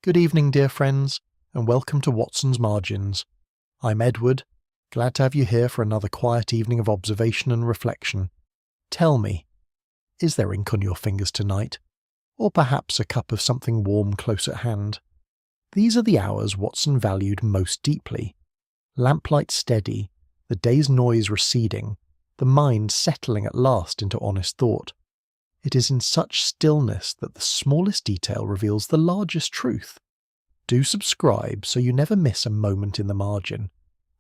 Good evening, dear friends, and welcome to Watson's Margins. I'm Edward, glad to have you here for another quiet evening of observation and reflection. Tell me, is there ink on your fingers tonight? Or perhaps a cup of something warm close at hand? These are the hours Watson valued most deeply. Lamplight steady, the day's noise receding, the mind settling at last into honest thought. It is in such stillness that the smallest detail reveals the largest truth. Do subscribe so you never miss a moment in the margin.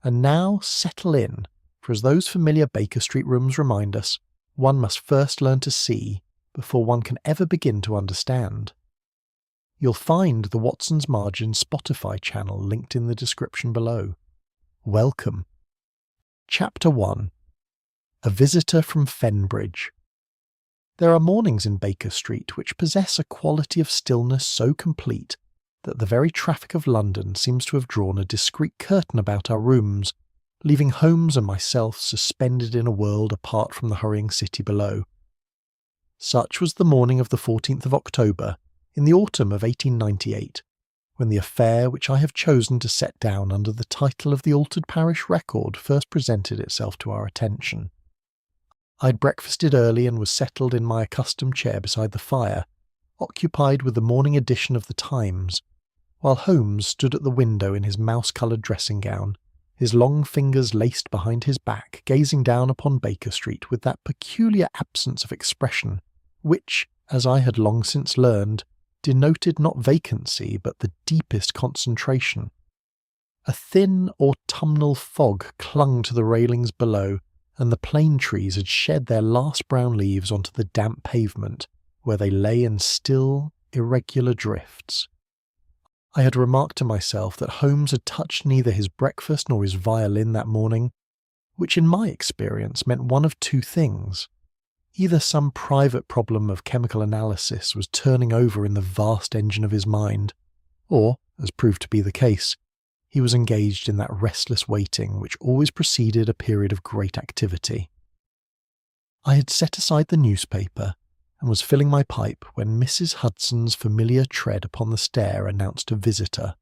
And now settle in, for as those familiar Baker Street rooms remind us, one must first learn to see before one can ever begin to understand. You'll find the Watson's Margin Spotify channel linked in the description below. Welcome. Chapter 1. A Visitor from Fenbridge. There are mornings in Baker Street which possess a quality of stillness so complete that the very traffic of London seems to have drawn a discreet curtain about our rooms, leaving Holmes and myself suspended in a world apart from the hurrying city below. Such was the morning of the 14th of October, in the autumn of 1898, when the affair which I have chosen to set down under the title of the Altered Parish Record first presented itself to our attention. I had breakfasted early and was settled in my accustomed chair beside the fire, occupied with the morning edition of the Times, while Holmes stood at the window in his mouse-coloured dressing-gown, his long fingers laced behind his back, gazing down upon Baker Street with that peculiar absence of expression which, as I had long since learned, denoted not vacancy but the deepest concentration. A thin autumnal fog clung to the railings below, and the plane trees had shed their last brown leaves onto the damp pavement, where they lay in still, irregular drifts. I had remarked to myself that Holmes had touched neither his breakfast nor his violin that morning, which in my experience meant one of two things. Either some private problem of chemical analysis was turning over in the vast engine of his mind, or, as proved to be the case, he was engaged in that restless waiting which always preceded a period of great activity. I had set aside the newspaper and was filling my pipe when Mrs. Hudson's familiar tread upon the stair announced a visitor.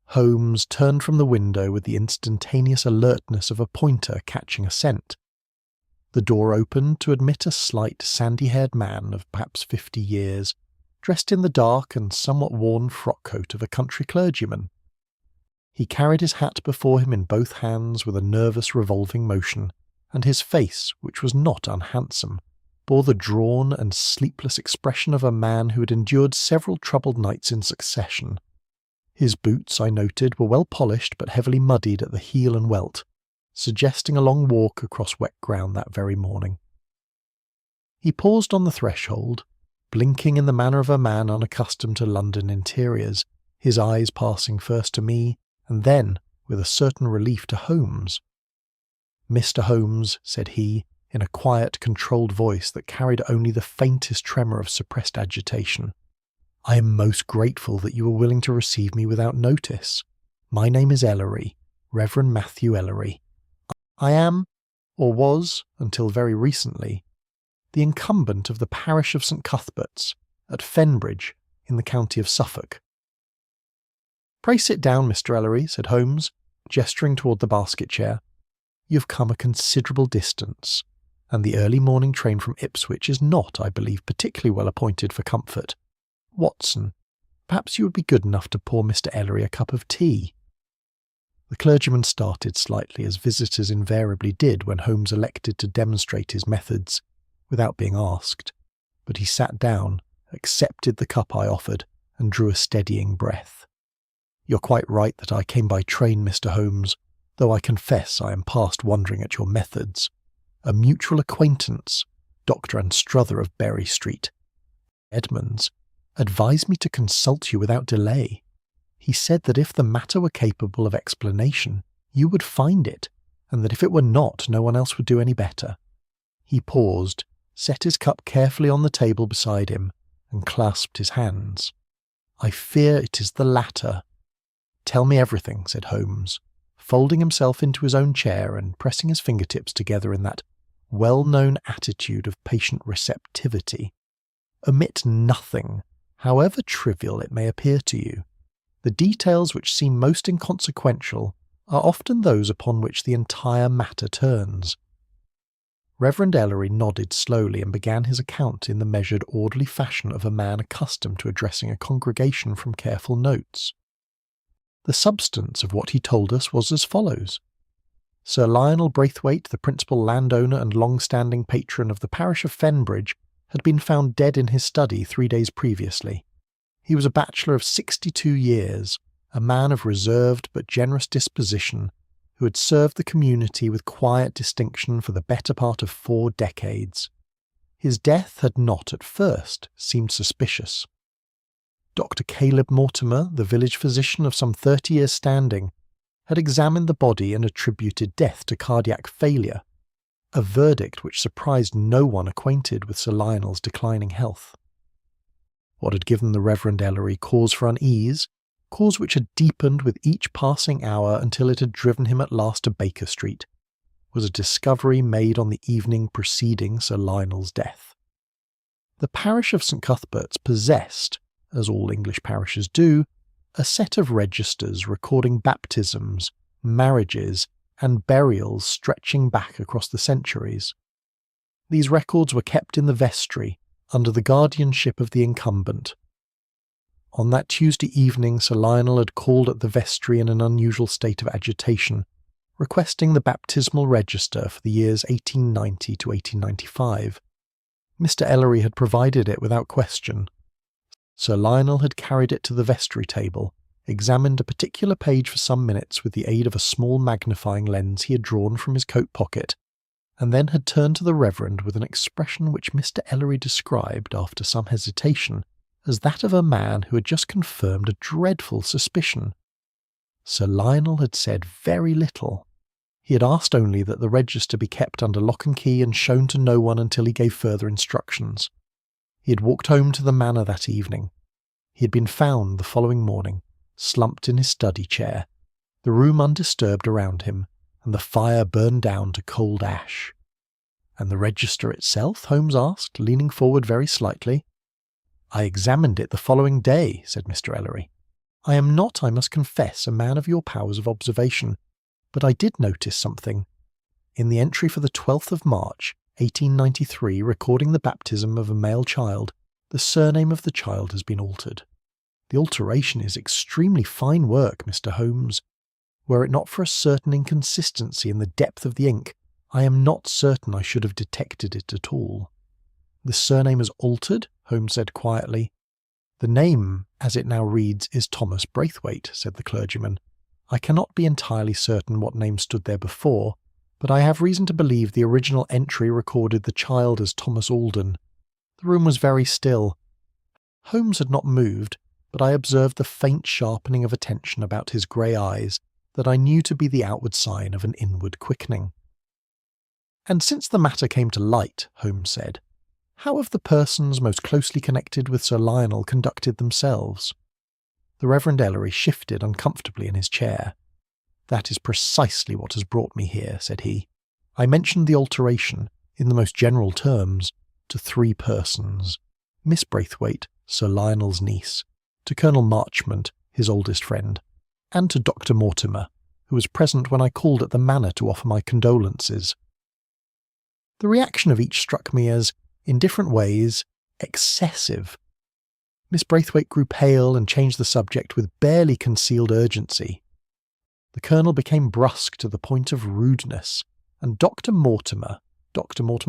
Holmes turned from the window with the instantaneous alertness of a pointer catching a scent. The door opened to admit a slight, sandy-haired man of perhaps 50 years, dressed in the dark and somewhat worn frock-coat of a country clergyman. He carried his hat before him in both hands with a nervous revolving motion, and his face, which was not unhandsome, bore the drawn and sleepless expression of a man who had endured several troubled nights in succession. His boots, I noted, were well polished but heavily muddied at the heel and welt, suggesting a long walk across wet ground that very morning. He paused on the threshold, blinking in the manner of a man unaccustomed to London interiors, his eyes passing first to me, and then, with a certain relief, to Holmes. "Mr. Holmes," said he, in a quiet, controlled voice that carried only the faintest tremor of suppressed agitation, "I am most grateful that you were willing to receive me without notice. My name is Ellery, Reverend Matthew Ellery. I am, or was, until very recently, the incumbent of the parish of St. Cuthbert's, at Fenbridge, in the county of Suffolk." "Pray sit down, Mr. Ellery," said Holmes, gesturing toward the basket chair. "You have come a considerable distance, and the early morning train from Ipswich is not, I believe, particularly well appointed for comfort. Watson, perhaps you would be good enough to pour Mr. Ellery a cup of tea." The clergyman started slightly, as visitors invariably did when Holmes elected to demonstrate his methods, without being asked, but he sat down, accepted the cup I offered, and drew a steadying breath. "You're quite right that I came by train, Mr. Holmes, though I confess I am past wondering at your methods. A mutual acquaintance, Dr. Anstruther of Berry Street, Edmonds, advised me to consult you without delay. He said that if the matter were capable of explanation, you would find it, and that if it were not, no one else would do any better." He paused, set his cup carefully on the table beside him, and clasped his hands. "I fear it is the latter." "Tell me everything," said Holmes, folding himself into his own chair and pressing his fingertips together in that well-known attitude of patient receptivity. "Omit nothing, However trivial it may appear to you, the details which seem most inconsequential are often those upon which the entire matter turns. Reverend Ellery nodded slowly and began his account in the measured, orderly fashion of a man accustomed to addressing a congregation from careful notes. The substance of what he told us was as follows. Sir Lionel Braithwaite, the principal landowner and long-standing patron of the parish of Fenbridge, had been found dead in his study 3 days previously. He was a bachelor of 62 years, a man of reserved but generous disposition, who had served the community with quiet distinction for the better part of 4 decades. His death had not, at first, seemed suspicious. Dr. Caleb Mortimer, the village physician of some 30 years' standing, had examined the body and attributed death to cardiac failure, a verdict which surprised no one acquainted with Sir Lionel's declining health. What had given the Reverend Ellery cause for unease, cause which had deepened with each passing hour until it had driven him at last to Baker Street, was a discovery made on the evening preceding Sir Lionel's death. The parish of St. Cuthbert's possessed, as all English parishes do, a set of registers recording baptisms, marriages, and burials stretching back across the centuries. These records were kept in the vestry, under the guardianship of the incumbent. On that Tuesday evening Sir Lionel had called at the vestry in an unusual state of agitation, requesting the baptismal register for the years 1890 to 1895. Mr. Ellery had provided it without question. Sir Lionel had carried it to the vestry table, examined a particular page for some minutes with the aid of a small magnifying lens he had drawn from his coat pocket, and then had turned to the Reverend with an expression which Mr. Ellery described, after some hesitation, as that of a man who had just confirmed a dreadful suspicion. Sir Lionel had said very little. He had asked only that the register be kept under lock and key and shown to no one until he gave further instructions. He had walked home to the manor that evening. He had been found the following morning, slumped in his study chair, the room undisturbed around him, and the fire burned down to cold ash. And the register itself? Holmes asked, leaning forward very slightly. I examined it the following day, said Mr. Ellery. I am not, I must confess, a man of your powers of observation, but I did notice something. In the entry for the 12th of March, 1893, recording the baptism of a male child, the surname of the child has been altered. The alteration is extremely fine work, Mr. Holmes. Were it not for a certain inconsistency in the depth of the ink, I am not certain I should have detected it at all. The surname is altered, Holmes said quietly. The name, as it now reads, is Thomas Braithwaite, said the clergyman. I cannot be entirely certain what name stood there before, but I have reason to believe the original entry recorded the child as Thomas Alden. The room was very still. Holmes had not moved, but I observed the faint sharpening of attention about his grey eyes that I knew to be the outward sign of an inward quickening. And since the matter came to light, Holmes said, how have the persons most closely connected with Sir Lionel conducted themselves? The Reverend Ellery shifted uncomfortably in his chair. That is precisely what has brought me here, said he. I mentioned the alteration, in the most general terms, to 3 persons. Miss Braithwaite, Sir Lionel's niece, to Colonel Marchmont, his oldest friend, and to Dr. Mortimer, who was present when I called at the manor to offer my condolences. The reaction of each struck me as, in different ways, excessive. Miss Braithwaite grew pale and changed the subject with barely concealed urgency. The Colonel became brusque to the point of rudeness, and Dr. Mortimer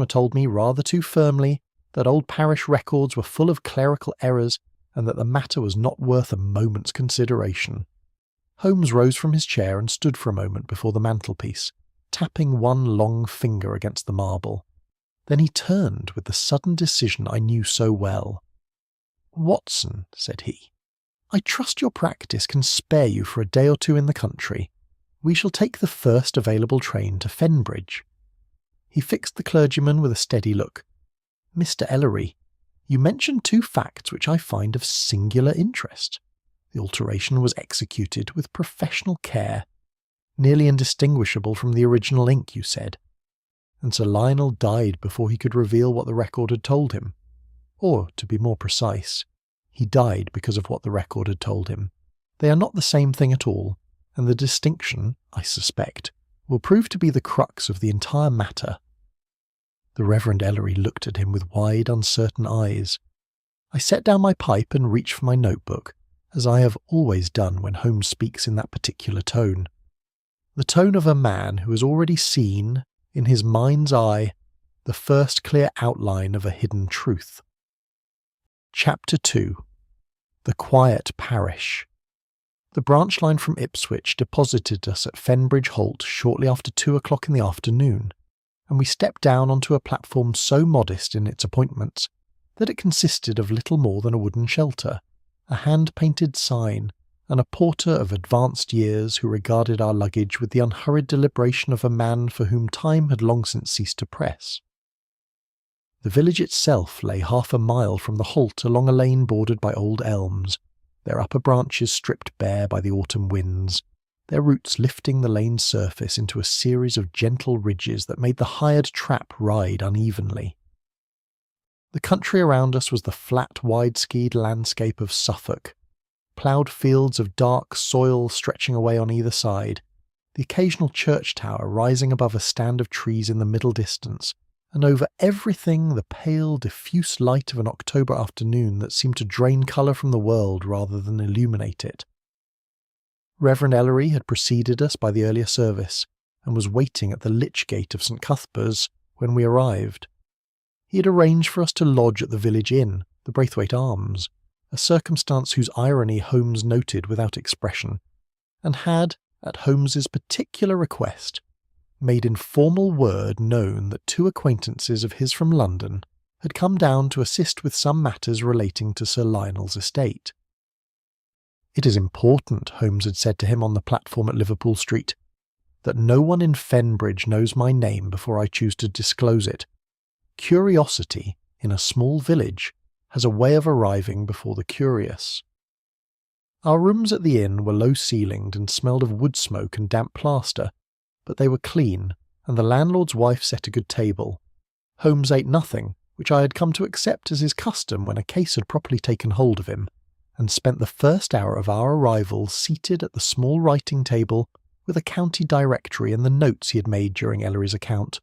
told me rather too firmly that old parish records were full of clerical errors and that the matter was not worth a moment's consideration. Holmes rose from his chair and stood for a moment before the mantelpiece, tapping one long finger against the marble. Then he turned with the sudden decision I knew so well. Watson, said he, I trust your practice can spare you for a day or 2 in the country. We shall take the first available train to Fenbridge. He fixed the clergyman with a steady look. Mr. Ellery, you mentioned 2 facts which I find of singular interest. The alteration was executed with professional care, nearly indistinguishable from the original ink, you said. And Sir Lionel died before he could reveal what the record had told him. Or, to be more precise, He died because of what the record had told him. They are not the same thing at all, and the distinction, I suspect, will prove to be the crux of the entire matter. The Reverend Ellery looked at him with wide, uncertain eyes. I set down my pipe and reached for my notebook, as I have always done when Holmes speaks in that particular tone. The tone of a man who has already seen, in his mind's eye, the first clear outline of a hidden truth. Chapter 2. The Quiet Parish. The branch line from Ipswich deposited us at Fenbridge Halt shortly after 2 o'clock in the afternoon, and we stepped down onto a platform so modest in its appointments that it consisted of little more than a wooden shelter, a hand-painted sign, and a porter of advanced years who regarded our luggage with the unhurried deliberation of a man for whom time had long since ceased to press. The village itself lay half a mile from the halt along a lane bordered by old elms, their upper branches stripped bare by the autumn winds, their roots lifting the lane's surface into a series of gentle ridges that made the hired trap ride unevenly. The country around us was the flat, wide-skied landscape of Suffolk, ploughed fields of dark soil stretching away on either side, the occasional church tower rising above a stand of trees in the middle distance, and over everything the pale, diffuse light of an October afternoon that seemed to drain colour from the world rather than illuminate it. Reverend Ellery had preceded us by the earlier service, and was waiting at the lich gate of St. Cuthbert's when we arrived. He had arranged for us to lodge at the village inn, the Braithwaite Arms, a circumstance whose irony Holmes noted without expression, and had, at Holmes's particular request, made in formal word known that 2 acquaintances of his from London had come down to assist with some matters relating to Sir Lionel's estate. "It is important," Holmes had said to him on the platform at Liverpool Street, "that no one in Fenbridge knows my name before I choose to disclose it. Curiosity, in a small village, has a way of arriving before the curious." Our rooms at the inn were low-ceilinged and smelled of wood smoke and damp plaster, but they were clean, and the landlord's wife set a good table. Holmes ate nothing, which I had come to accept as his custom when a case had properly taken hold of him, and spent the first hour of our arrival seated at the small writing table with a county directory and the notes he had made during Ellery's account,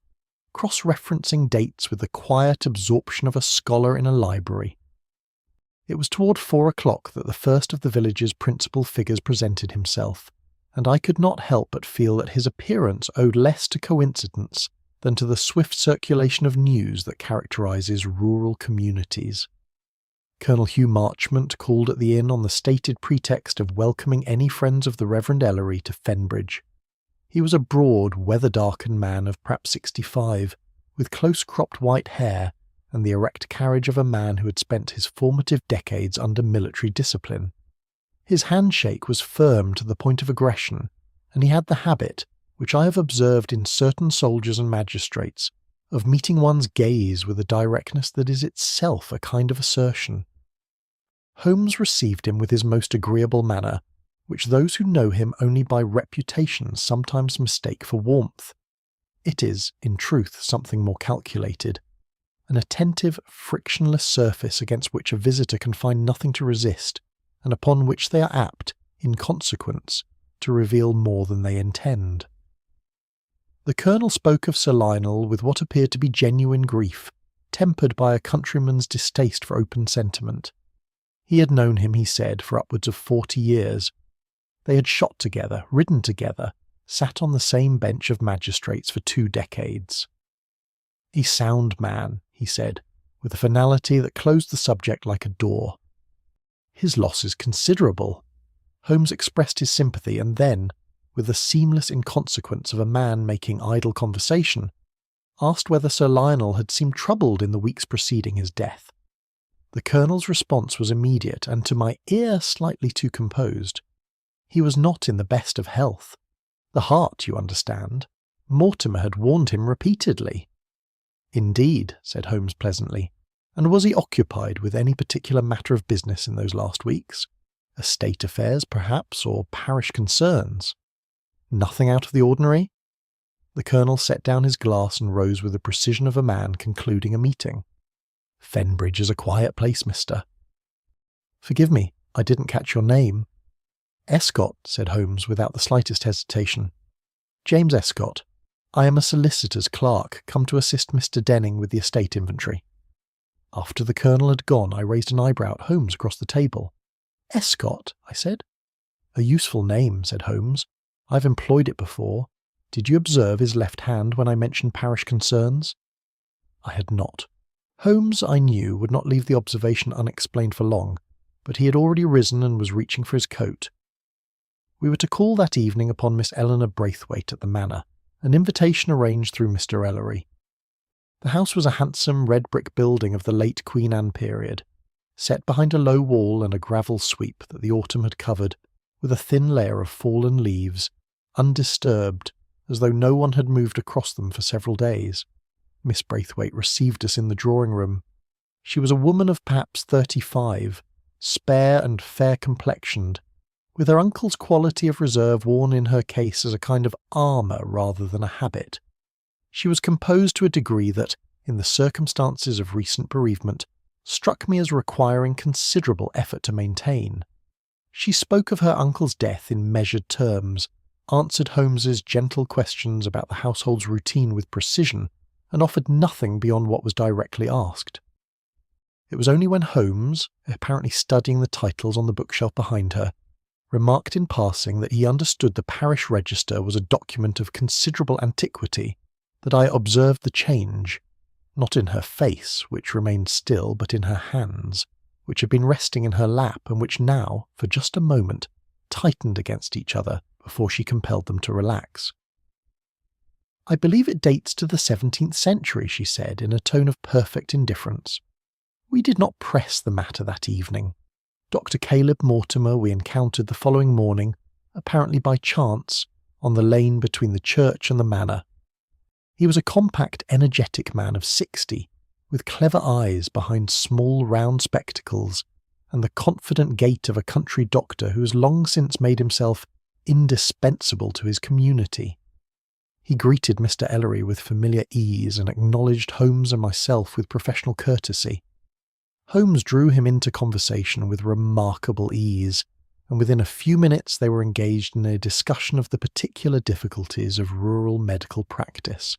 cross-referencing dates with the quiet absorption of a scholar in a library. It was toward 4 o'clock that the first of the village's principal figures presented himself, and I could not help but feel that his appearance owed less to coincidence than to the swift circulation of news that characterises rural communities. Colonel Hugh Marchmont called at the inn on the stated pretext of welcoming any friends of the Reverend Ellery to Fenbridge. He was a broad, weather-darkened man of perhaps 65, with close-cropped white hair and the erect carriage of a man who had spent his formative decades under military discipline. His handshake was firm to the point of aggression, and he had the habit, which I have observed in certain soldiers and magistrates, of meeting one's gaze with a directness that is itself a kind of assertion. Holmes received him with his most agreeable manner, which those who know him only by reputation sometimes mistake for warmth. It is, in truth, something more calculated, an attentive, frictionless surface against which a visitor can find nothing to resist, and upon which they are apt, in consequence, to reveal more than they intend. The Colonel spoke of Sir Lionel with what appeared to be genuine grief, tempered by a countryman's distaste for open sentiment. He had known him, he said, for upwards of 40 years. They had shot together, ridden together, sat on the same bench of magistrates for 2 decades. "A sound man," he said, with a finality that closed the subject like a door. "His loss is considerable." Holmes expressed his sympathy and then, with the seamless inconsequence of a man making idle conversation, asked whether Sir Lionel had seemed troubled in the weeks preceding his death. The Colonel's response was immediate and to my ear slightly too composed. He was not in the best of health. The heart, you understand. Mortimer had warned him repeatedly. "Indeed," said Holmes pleasantly. "And was he occupied with any particular matter of business in those last weeks? Estate affairs, perhaps, or parish concerns? Nothing out of the ordinary?" The Colonel set down his glass and rose with the precision of a man concluding a meeting. "Fenbridge is a quiet place, mister." Forgive me, I didn't catch your name." "Escott," said Holmes without the slightest hesitation. "James Escott. I am a solicitor's clerk, come to assist Mr. Denning with the estate inventory." After the Colonel had gone, I raised an eyebrow at Holmes across the table. "Escott?" I said. "A useful name," said Holmes. "I've employed it before. Did you observe his left hand when I mentioned parish concerns?" I had not. Holmes, I knew, would not leave the observation unexplained for long, but he had already risen and was reaching for his coat. We were to call that evening upon Miss Eleanor Braithwaite at the Manor, an invitation arranged through Mr. Ellery. The house was a handsome red brick building of the late Queen Anne period, set behind a low wall and a gravel sweep that the autumn had covered with a thin layer of fallen leaves, undisturbed, as though no one had moved across them for several days. Miss Braithwaite received us in the drawing-room. She was a woman of perhaps 35, spare and fair-complexioned, with her uncle's quality of reserve worn in her case as a kind of armour rather than a habit. She was composed to a degree that, in the circumstances of recent bereavement, struck me as requiring considerable effort to maintain. She spoke of her uncle's death in measured terms, answered Holmes's gentle questions about the household's routine with precision, and offered nothing beyond what was directly asked. It was only when Holmes, apparently studying the titles on the bookshelf behind her, remarked in passing that he understood the parish register was a document of considerable antiquity, that I observed the change, not in her face, which remained still, but in her hands, which had been resting in her lap and which now, for just a moment, tightened against each other before she compelled them to relax. "I believe it dates to the 17th century, she said, in a tone of perfect indifference. We did not press the matter that evening. Dr. Caleb Mortimer we encountered the following morning, apparently by chance, on the lane between the church and the manor. He was a compact, energetic man of 60, with clever eyes behind small, round spectacles, and the confident gait of a country doctor who has long since made himself indispensable to his community. He greeted Mr. Ellery with familiar ease and acknowledged Holmes and myself with professional courtesy. Holmes drew him into conversation with remarkable ease, and within a few minutes they were engaged in a discussion of the particular difficulties of rural medical practice.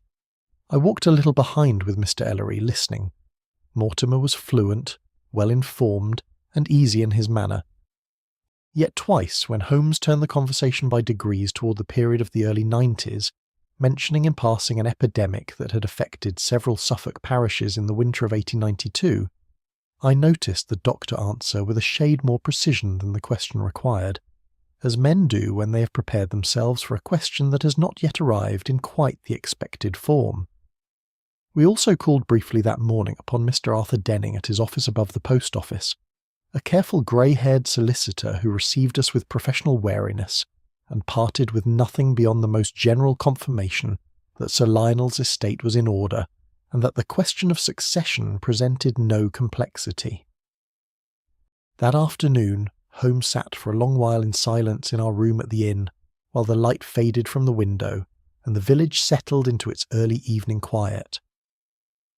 I walked a little behind with Mr. Ellery, listening. Mortimer was fluent, well-informed, and easy in his manner. Yet twice, when Holmes turned the conversation by degrees toward the period of the early 90s, mentioning in passing an epidemic that had affected several Suffolk parishes in the winter of 1892, I noticed the doctor answer with a shade more precision than the question required, as men do when they have prepared themselves for a question that has not yet arrived in quite the expected form. We also called briefly that morning upon Mr. Arthur Denning at his office above the post office, a careful grey-haired solicitor who received us with professional wariness and parted with nothing beyond the most general confirmation that Sir Lionel's estate was in order and that the question of succession presented no complexity. That afternoon, Holmes sat for a long while in silence in our room at the inn, while the light faded from the window and the village settled into its early evening quiet.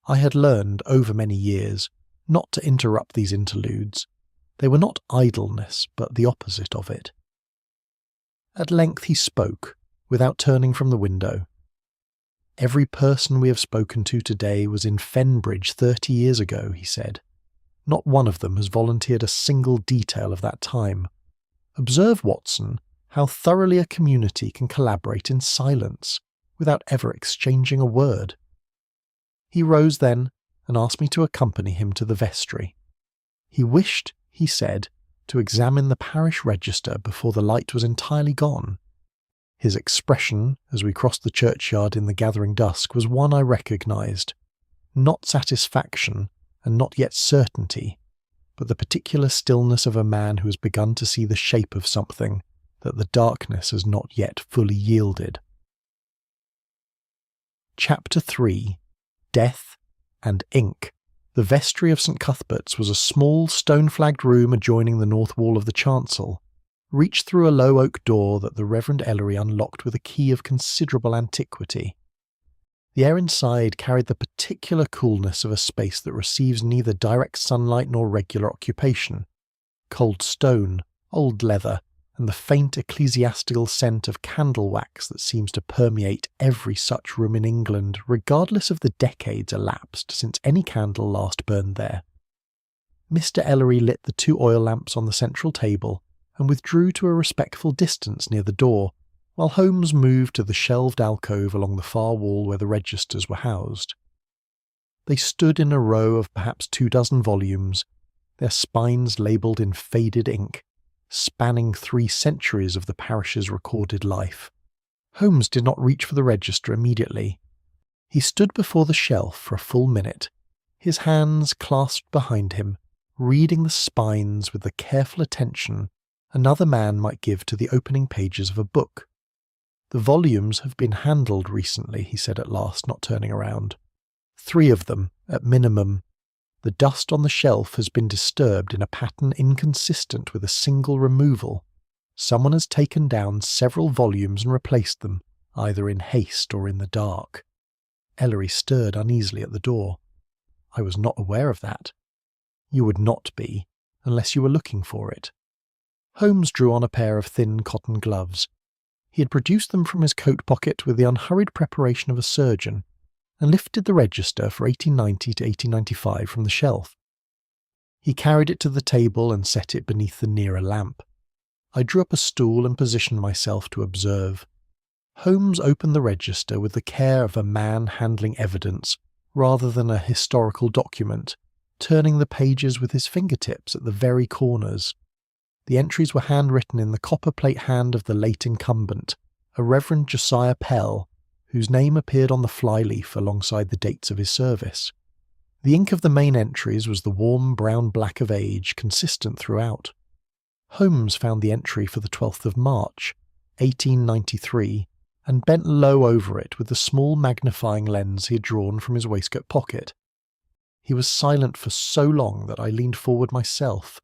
I had learned, over many years, not to interrupt these interludes. They were not idleness, but the opposite of it. At length he spoke, without turning from the window. "Every person we have spoken to today was in Fenbridge 30 years ago," he said. "Not one of them has volunteered a single detail of that time. Observe, Watson, how thoroughly a community can collaborate in silence, without ever exchanging a word." He rose then, and asked me to accompany him to the vestry. He wished, he said, to examine the parish register before the light was entirely gone. His expression, as we crossed the churchyard in the gathering dusk, was one I recognised. Not satisfaction, and not yet certainty, but the particular stillness of a man who has begun to see the shape of something that the darkness has not yet fully yielded. Chapter 3. Death and Ink. The vestry of St. Cuthbert's was a small, stone-flagged room adjoining the north wall of the chancel, reached through a low oak door that the Reverend Ellery unlocked with a key of considerable antiquity. The air inside carried the particular coolness of a space that receives neither direct sunlight nor regular occupation, cold stone, old leather, and the faint ecclesiastical scent of candle wax that seems to permeate every such room in England, regardless of the decades elapsed since any candle last burned there. Mr. Ellery lit the 2 oil lamps on the central table and withdrew to a respectful distance near the door, while Holmes moved to the shelved alcove along the far wall where the registers were housed. They stood in a row of perhaps 24 volumes, their spines labelled in faded ink, spanning 3 centuries of the parish's recorded life. Holmes did not reach for the register immediately. He stood before the shelf for a full minute, his hands clasped behind him, reading the spines with the careful attention another man might give to the opening pages of a book. "The volumes have been handled recently," he said at last, not turning around. 3 of them, at minimum. The dust on the shelf has been disturbed in a pattern inconsistent with a single removal. Someone has taken down several volumes and replaced them, either in haste or in the dark. Ellery stirred uneasily at the door. "I was not aware of that." "You would not be, unless you were looking for it." Holmes drew on a pair of thin cotton gloves. He had produced them from his coat pocket with the unhurried preparation of a surgeon, and lifted the register for 1890 to 1895 from the shelf. He carried it to the table and set it beneath the nearer lamp. I drew up a stool and positioned myself to observe. Holmes opened the register with the care of a man handling evidence rather than a historical document, turning the pages with his fingertips at the very corners. The entries were handwritten in the copperplate hand of the late incumbent, a Reverend Josiah Pell, whose name appeared on the flyleaf alongside the dates of his service. The ink of the main entries was the warm brown-black of age, consistent throughout. Holmes found the entry for the 12th of March, 1893, and bent low over it with the small magnifying lens he had drawn from his waistcoat pocket. He was silent for so long that I leaned forward myself,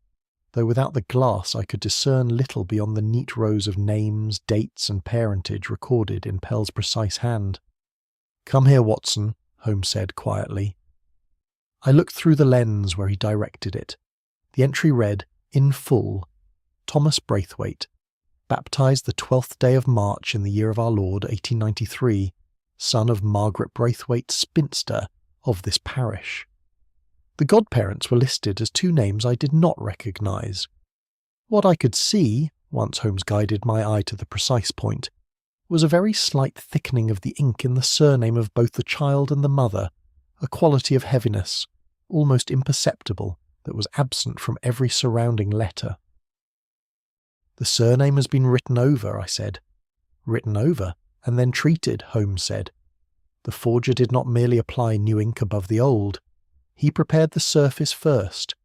though without the glass I could discern little beyond the neat rows of names, dates, and parentage recorded in Pell's precise hand. "Come here, Watson," Holmes said quietly. I looked through the lens where he directed it. The entry read, in full, "Thomas Braithwaite, baptized the 12th day of March in the year of our Lord 1893, son of Margaret Braithwaite, spinster, of this parish." The godparents were listed as 2 names I did not recognise. What I could see, once Holmes guided my eye to the precise point, was a very slight thickening of the ink in the surname of both the child and the mother, a quality of heaviness, almost imperceptible, that was absent from every surrounding letter. "The surname has been written over," I said. "Written over, and then treated," Holmes said. "The forger did not merely apply new ink above the old. He prepared the surface first,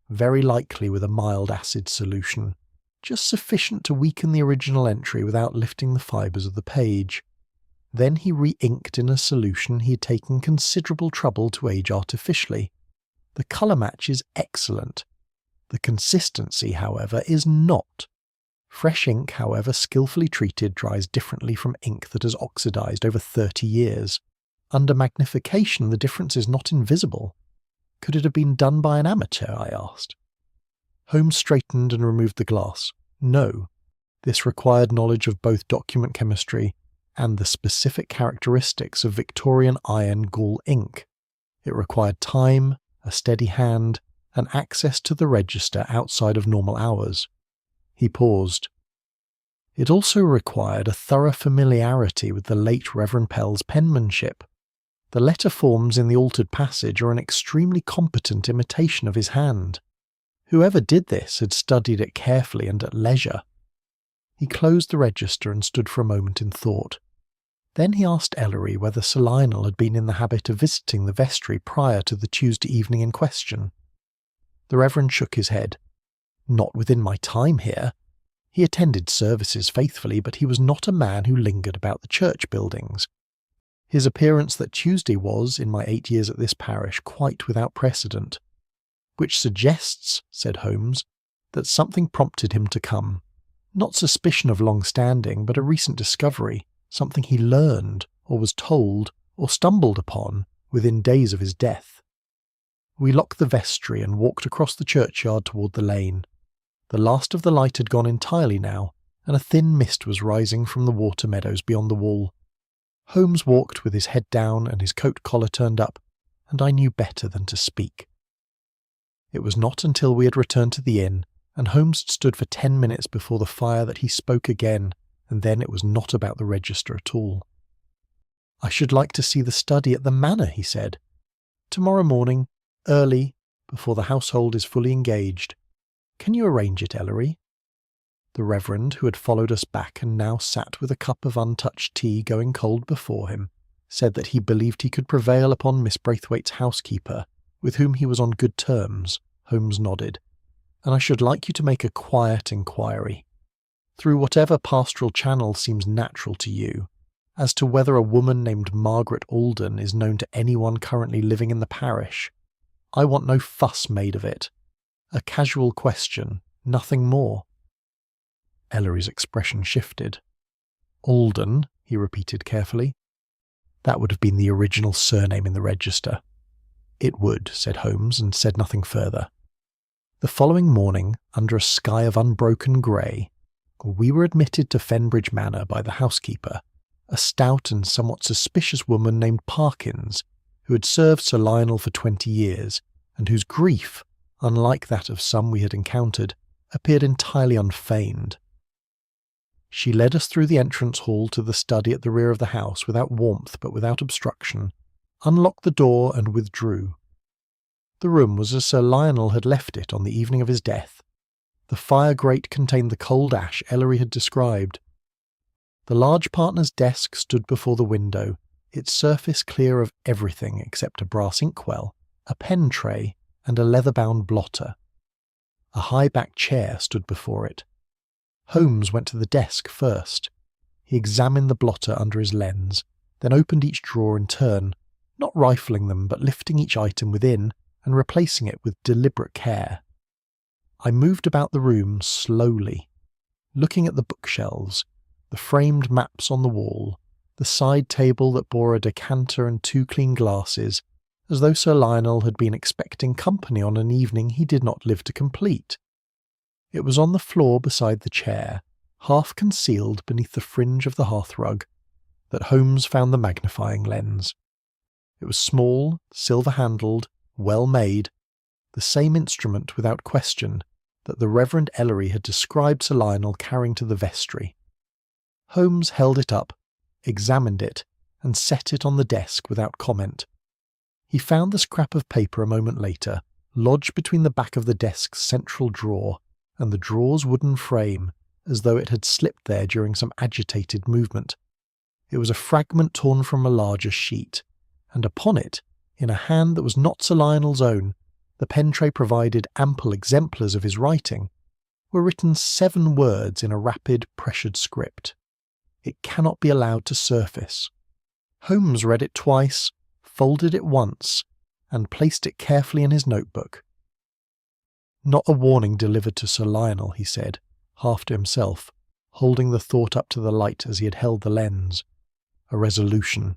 very likely with a mild acid solution, just sufficient to weaken the original entry without lifting the fibres of the page. Then he re-inked in a solution he had taken considerable trouble to age artificially. The colour match is excellent. The consistency, however, is not. Fresh ink, however skillfully treated, dries differently from ink that has oxidised over 30 years. Under magnification, the difference is not invisible. Could it have been done by an amateur?" I asked. Holmes straightened and removed the glass. "No. This required knowledge of both document chemistry and the specific characteristics of Victorian iron gall ink. It required time, a steady hand, and access to the register outside of normal hours." He paused. "It also required a thorough familiarity with the late Reverend Pell's penmanship. The letter forms in the altered passage are an extremely competent imitation of his hand. Whoever did this had studied it carefully and at leisure." He closed the register and stood for a moment in thought. Then he asked Ellery whether Sir Lionel had been in the habit of visiting the vestry prior to the Tuesday evening in question. The Reverend shook his head. "Not within my time here. He attended services faithfully, but he was not a man who lingered about the church buildings. His appearance that Tuesday was, in my 8 years at this parish, quite without precedent." "Which suggests," said Holmes, "that something prompted him to come. Not suspicion of long standing, but a recent discovery, something he learned, or was told, or stumbled upon, within days of his death." We locked the vestry and walked across the churchyard toward the lane. The last of the light had gone entirely now, and a thin mist was rising from the water meadows beyond the wall. Holmes walked with his head down and his coat collar turned up, and I knew better than to speak. It was not until we had returned to the inn, and Holmes had stood for 10 minutes before the fire, that he spoke again, and then it was not about the register at all. "I should like to see the study at the manor," he said. "Tomorrow morning, early, before the household is fully engaged. Can you arrange it, Ellery?" The Reverend, who had followed us back and now sat with a cup of untouched tea going cold before him, said that he believed he could prevail upon Miss Braithwaite's housekeeper, with whom he was on good terms. Holmes nodded. "And I should like you to make a quiet inquiry, through whatever pastoral channel seems natural to you, as to whether a woman named Margaret Alden is known to anyone currently living in the parish. I want no fuss made of it. A casual question, nothing more." Ellery's expression shifted. "Alden," he repeated carefully. "That would have been the original surname in the register." "It would," said Holmes, and said nothing further. The following morning, under a sky of unbroken grey, we were admitted to Fenbridge Manor by the housekeeper, a stout and somewhat suspicious woman named Parkins, who had served Sir Lionel for 20 years, and whose grief, unlike that of some we had encountered, appeared entirely unfeigned. She led us through the entrance hall to the study at the rear of the house without warmth but without obstruction, unlocked the door and withdrew. The room was as Sir Lionel had left it on the evening of his death. The fire grate contained the cold ash Ellery had described. The large partner's desk stood before the window, its surface clear of everything except a brass inkwell, a pen tray, and a leather-bound blotter. A high-backed chair stood before it. Holmes went to the desk first. He examined the blotter under his lens, then opened each drawer in turn, not rifling them but lifting each item within and replacing it with deliberate care. I moved about the room slowly, looking at the bookshelves, the framed maps on the wall, the side table that bore a decanter and 2 clean glasses, as though Sir Lionel had been expecting company on an evening he did not live to complete. It was on the floor beside the chair, half concealed beneath the fringe of the hearthrug, that Holmes found the magnifying lens. It was small, silver-handled, well-made, the same instrument without question that the Reverend Ellery had described Sir Lionel carrying to the vestry. Holmes held it up, examined it, and set it on the desk without comment. He found the scrap of paper a moment later, lodged between the back of the desk's central drawer and the drawer's wooden frame, as though it had slipped there during some agitated movement. It was a fragment torn from a larger sheet, and upon it, in a hand that was not Sir Lionel's own, the pen tray provided ample exemplars of his writing, were written 7 words in a rapid, pressured script. "It cannot be allowed to surface." Holmes read it twice, folded it once, and placed it carefully in his notebook. "Not a warning delivered to Sir Lionel," he said, half to himself, holding the thought up to the light as he had held the lens. "A resolution.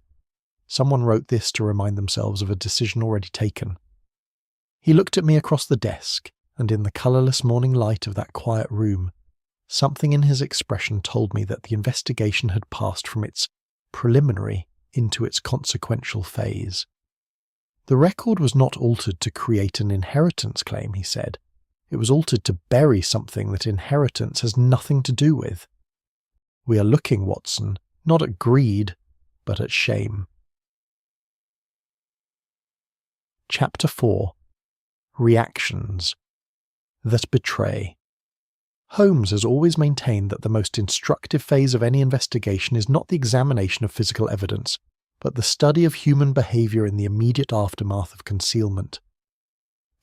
Someone wrote this to remind themselves of a decision already taken." He looked at me across the desk, and in the colourless morning light of that quiet room, something in his expression told me that the investigation had passed from its preliminary into its consequential phase. "The record was not altered to create an inheritance claim," he said. "It was altered to bury something that inheritance has nothing to do with. We are looking, Watson, not at greed, but at shame." Chapter 4. Reactions that betray. Holmes has always maintained that the most instructive phase of any investigation is not the examination of physical evidence, but the study of human behaviour in the immediate aftermath of concealment.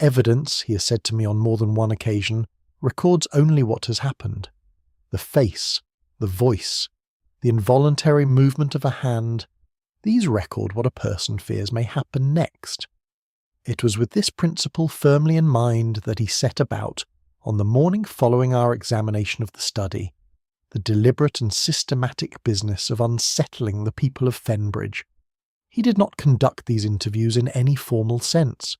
Evidence, he has said to me on more than one occasion, records only what has happened. The face, the voice, the involuntary movement of a hand, these record what a person fears may happen next. It was with this principle firmly in mind that he set about, on the morning following our examination of the study, the deliberate and systematic business of unsettling the people of Fenbridge. He did not conduct these interviews in any formal sense.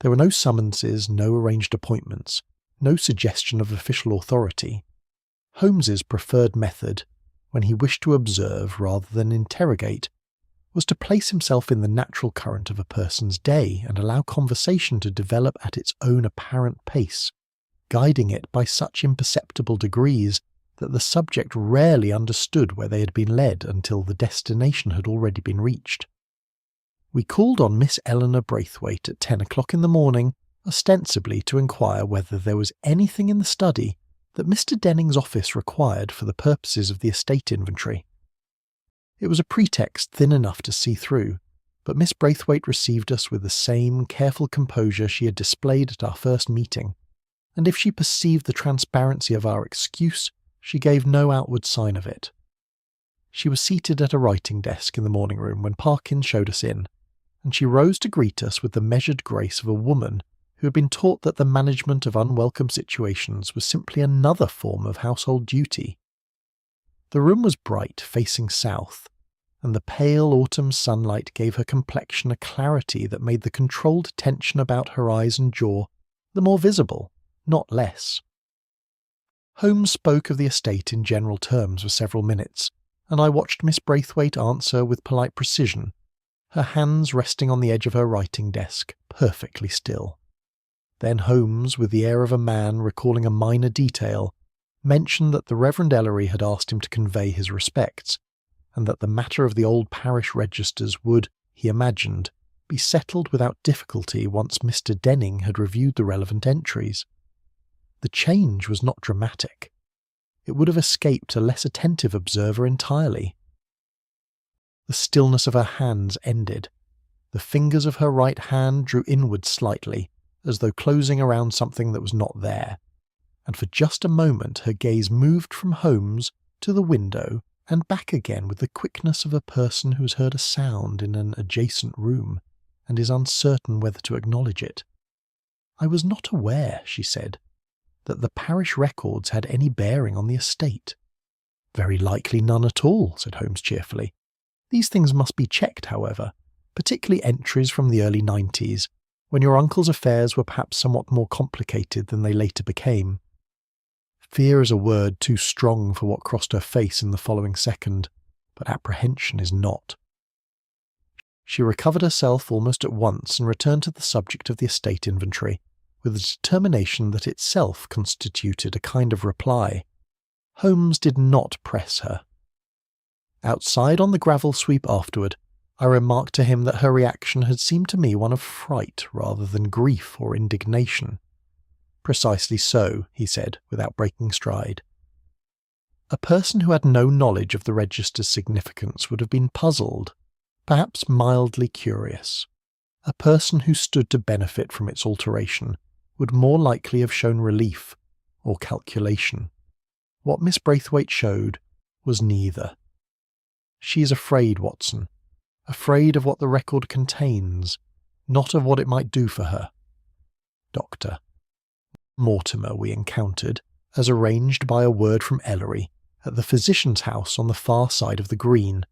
There were no summonses, no arranged appointments. no suggestion of official authority. Holmes's preferred method, when he wished to observe rather than interrogate, was to place himself in the natural current of a person's day and allow conversation to develop at its own apparent pace, guiding it by such imperceptible degrees that the subject rarely understood where they had been led until the destination had already been reached. We called on Miss Eleanor Braithwaite at 10 o'clock in the morning, ostensibly to inquire whether there was anything in the study that Mr. Denning's office required for the purposes of the estate inventory. It was a pretext thin enough to see through, but Miss Braithwaite received us with the same careful composure she had displayed at our first meeting, and if she perceived the transparency of our excuse, she gave no outward sign of it. She was seated at a writing desk in the morning room when Parkins showed us in, and she rose to greet us with the measured grace of a woman who had been taught that the management of unwelcome situations was simply another form of household duty. The room was bright, facing south, and the pale autumn sunlight gave her complexion a clarity that made the controlled tension about her eyes and jaw the more visible, not less. Holmes spoke of the estate in general terms for several minutes, and I watched Miss Braithwaite answer with polite precision, her hands resting on the edge of her writing desk, perfectly still. Then Holmes, with the air of a man recalling a minor detail, mentioned that the Reverend Ellery had asked him to convey his respects, and that the matter of the old parish registers would, he imagined, be settled without difficulty once Mr. Denning had reviewed the relevant entries. The change was not dramatic. It would have escaped a less attentive observer entirely. The stillness of her hands ended. The fingers of her right hand drew inward slightly, as though closing around something that was not there, and for just a moment her gaze moved from Holmes to the window and back again with the quickness of a person who has heard a sound in an adjacent room and is uncertain whether to acknowledge it. "I was not aware," she said, "that the parish records had any bearing on the estate." "Very likely none at all," said Holmes cheerfully. "These things must be checked, however, particularly entries from the early 90s, when your uncle's affairs were perhaps somewhat more complicated than they later became." Fear is a word too strong for what crossed her face in the following second, but apprehension is not. She recovered herself almost at once and returned to the subject of the estate inventory, with a determination that itself constituted a kind of reply. Holmes did not press her. Outside on the gravel sweep afterward, I remarked to him that her reaction had seemed to me one of fright rather than grief or indignation. "Precisely so," he said, without breaking stride. A person who had no knowledge of the register's significance would have been puzzled, perhaps mildly curious. A person who stood to benefit from its alteration would more likely have shown relief or calculation. What Miss Braithwaite showed was neither. "She is afraid, Watson, afraid of what the record contains, not of what it might do for her." Doctor. Mortimer we encountered, as arranged by a word from Ellery, at the physician's house on the far side of the green,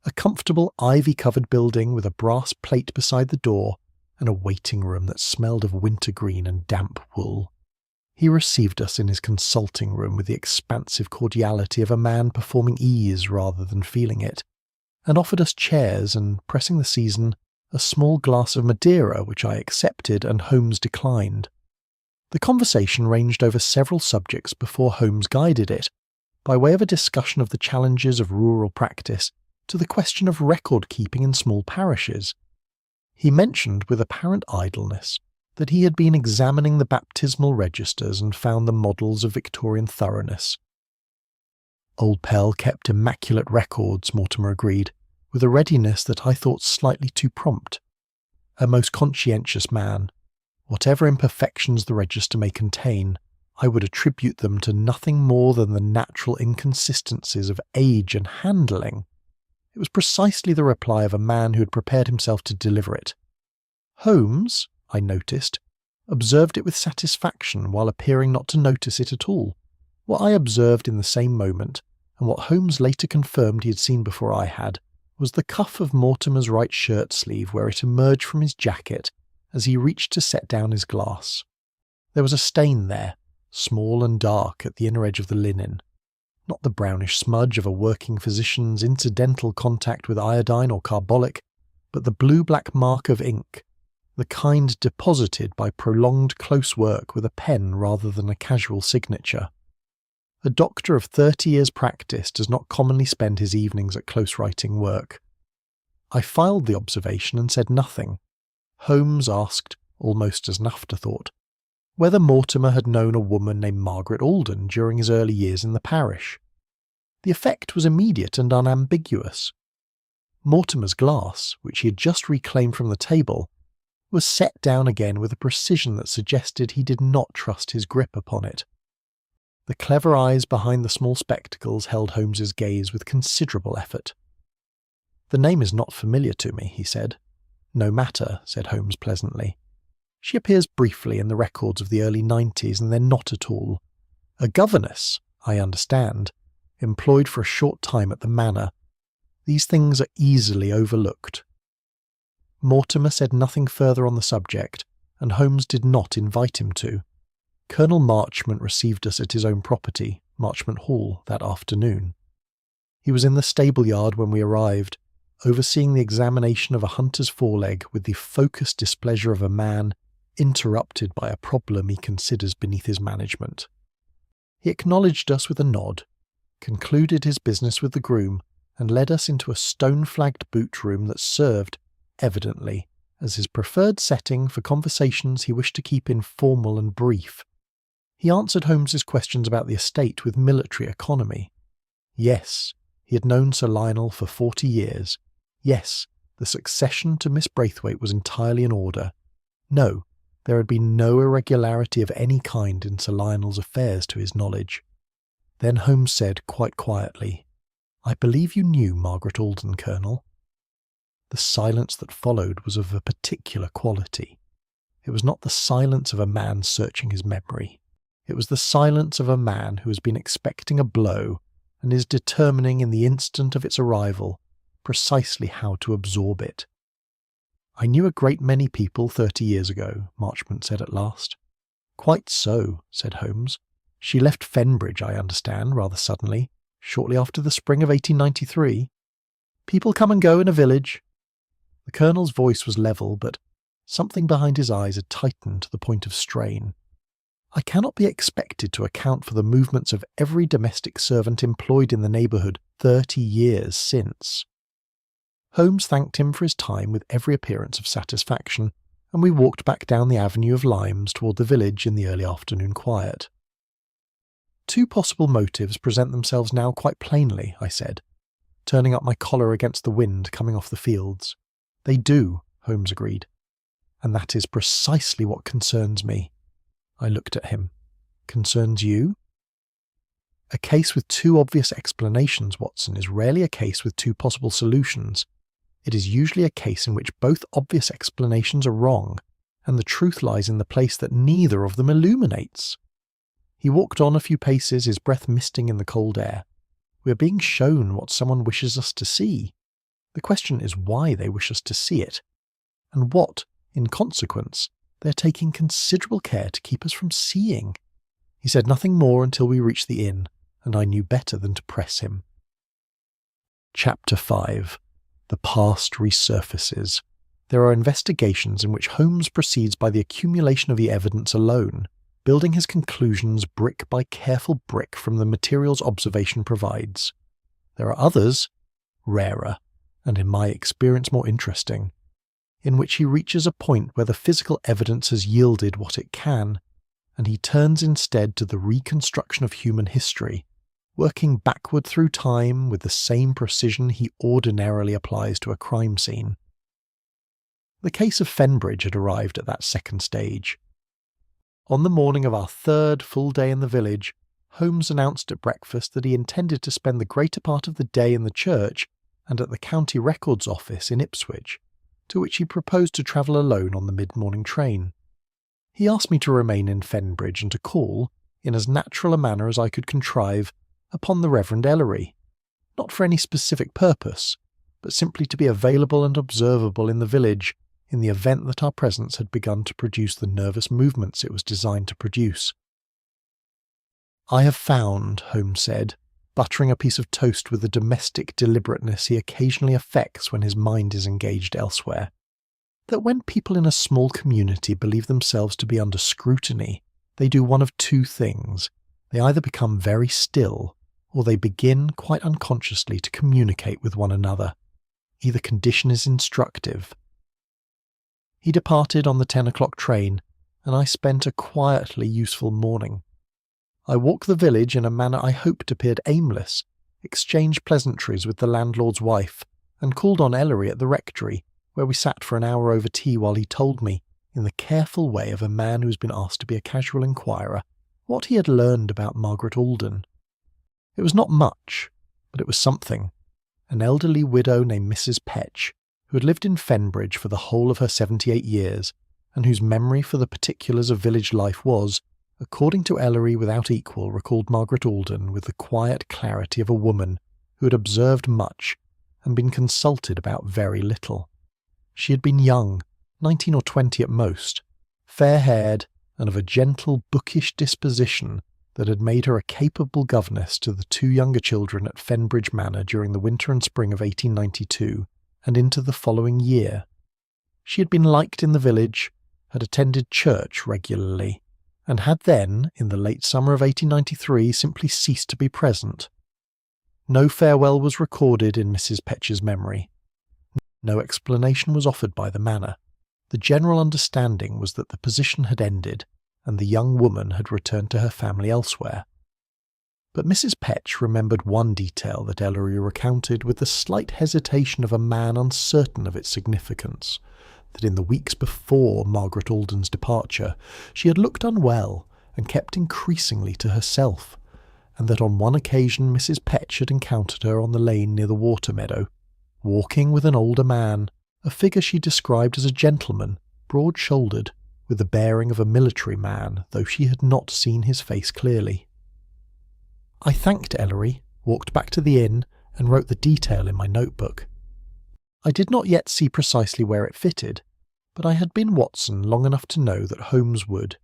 a comfortable ivy-covered building with a brass plate beside the door and a waiting room that smelled of wintergreen and damp wool. He received us in his consulting room with the expansive cordiality of a man performing ease rather than feeling it, and offered us chairs and, pressing the season, a small glass of Madeira which I accepted and Holmes declined. The conversation ranged over several subjects before Holmes guided it, by way of a discussion of the challenges of rural practice to the question of record-keeping in small parishes. He mentioned with apparent idleness that he had been examining the baptismal registers and found them models of Victorian thoroughness. Old Pell kept immaculate records, Mortimer agreed, with a readiness that I thought slightly too prompt. A most conscientious man. Whatever imperfections the register may contain, I would attribute them to nothing more than the natural inconsistencies of age and handling. It was precisely the reply of a man who had prepared himself to deliver it. Holmes, I noticed, observed it with satisfaction while appearing not to notice it at all. What I observed in the same moment, and what Holmes later confirmed he had seen before I had, was the cuff of Mortimer's right shirt sleeve where it emerged from his jacket as he reached to set down his glass. There was a stain there, small and dark at the inner edge of the linen. Not the brownish smudge of a working physician's incidental contact with iodine or carbolic, but the blue-black mark of ink, the kind deposited by prolonged close work with a pen rather than a casual signature. A doctor of 30 years' practice does not commonly spend his evenings at close-writing work. I filed the observation and said nothing. Holmes asked, almost as an afterthought, whether Mortimer had known a woman named Margaret Alden during his early years in the parish. The effect was immediate and unambiguous. Mortimer's glass, which he had just reclaimed from the table, was set down again with a precision that suggested he did not trust his grip upon it. The clever eyes behind the small spectacles held Holmes's gaze with considerable effort. "The name is not familiar to me," he said. "No matter," said Holmes pleasantly. "She appears briefly in the records of the early 90s and then not at all. A governess, I understand, employed for a short time at the manor. These things are easily overlooked." Mortimer said nothing further on the subject, and Holmes did not invite him to. Colonel Marchmont received us at his own property, Marchmont Hall, that afternoon. He was in the stable yard when we arrived, overseeing the examination of a hunter's foreleg with the focused displeasure of a man interrupted by a problem he considers beneath his management. He acknowledged us with a nod, concluded his business with the groom, and led us into a stone-flagged boot-room that served, evidently, as his preferred setting for conversations he wished to keep informal and brief. He answered Holmes's questions about the estate with military economy. Yes, he had known Sir Lionel for 40 years. Yes, the succession to Miss Braithwaite was entirely in order. No, there had been no irregularity of any kind in Sir Lionel's affairs to his knowledge. Then Holmes said quite quietly, "I believe you knew Margaret Alden, Colonel." The silence that followed was of a particular quality. It was not the silence of a man searching his memory. It was the silence of a man who has been expecting a blow and is determining in the instant of its arrival precisely how to absorb it. "I knew a great many people 30 years ago," Marchmont said at last. "Quite so," said Holmes. "She left Fenbridge, I understand, rather suddenly, shortly after the spring of 1893. People come and go in a village." The Colonel's voice was level, but something behind his eyes had tightened to the point of strain. "I cannot be expected to account for the movements of every domestic servant employed in the neighbourhood 30 years since." Holmes thanked him for his time with every appearance of satisfaction, and we walked back down the avenue of limes toward the village in the early afternoon quiet. "Two possible motives present themselves now quite plainly," I said, turning up my collar against the wind coming off the fields. "They do," Holmes agreed. "And that is precisely what concerns me." I looked at him. "Concerns you?" "A case with two obvious explanations, Watson, is rarely a case with two possible solutions. It is usually a case in which both obvious explanations are wrong, and the truth lies in the place that neither of them illuminates." He walked on a few paces, his breath misting in the cold air. "We are being shown what someone wishes us to see. The question is why they wish us to see it, and what, in consequence, they are taking considerable care to keep us from seeing." He said nothing more until we reached the inn, and I knew better than to press him. Chapter 5. The Past Resurfaces. There are investigations in which Holmes proceeds by the accumulation of the evidence alone, building his conclusions brick by careful brick from the materials observation provides. There are others, rarer, and in my experience more interesting, in which he reaches a point where the physical evidence has yielded what it can, and he turns instead to the reconstruction of human history, working backward through time with the same precision he ordinarily applies to a crime scene. The case of Fenbridge had arrived at that second stage. On the morning of our third full day in the village, Holmes announced at breakfast that he intended to spend the greater part of the day in the church and at the County Records Office in Ipswich, to which he proposed to travel alone on the mid-morning train. He asked me to remain in Fenbridge and to call, in as natural a manner as I could contrive, upon the Reverend Ellery, not for any specific purpose, but simply to be available and observable in the village in the event that our presence had begun to produce the nervous movements it was designed to produce. "I have found," Holmes said, buttering a piece of toast with the domestic deliberateness he occasionally affects when his mind is engaged elsewhere, "that when people in a small community believe themselves to be under scrutiny, they do one of two things. They either become very still, or they begin, quite unconsciously, to communicate with one another. Either condition is instructive." He departed on the 10 o'clock train, and I spent a quietly useful morning. I walked the village in a manner I hoped appeared aimless, exchanged pleasantries with the landlord's wife, and called on Ellery at the rectory, where we sat for an hour over tea while he told me, in the careful way of a man who has been asked to be a casual inquirer, what he had learned about Margaret Alden. It was not much, but it was something. An elderly widow named Mrs. Petch, who had lived in Fenbridge for the whole of her 78 years, and whose memory for the particulars of village life was, according to Ellery without equal, recalled Margaret Alden with the quiet clarity of a woman who had observed much and been consulted about very little. She had been young, 19 or 20 at most, fair-haired, and of a gentle, bookish disposition that had made her a capable governess to the two younger children at Fenbridge Manor during the winter and spring of 1892 and into the following year. She had been liked in the village, had attended church regularly, and had then, in the late summer of 1893, simply ceased to be present. No farewell was recorded in Mrs. Petch's memory. No explanation was offered by the manor. The general understanding was that the position had ended, and the young woman had returned to her family elsewhere. But Mrs. Petch remembered one detail that Ellery recounted with the slight hesitation of a man uncertain of its significance, that in the weeks before Margaret Alden's departure she had looked unwell and kept increasingly to herself, and that on one occasion Mrs. Petch had encountered her on the lane near the water meadow, walking with an older man, a figure she described as a gentleman, broad-shouldered, with the bearing of a military man, though she had not seen his face clearly. I thanked Ellery, walked back to the inn, and wrote the detail in my notebook. I did not yet see precisely where it fitted, but I had been Watson long enough to know that Holmes would.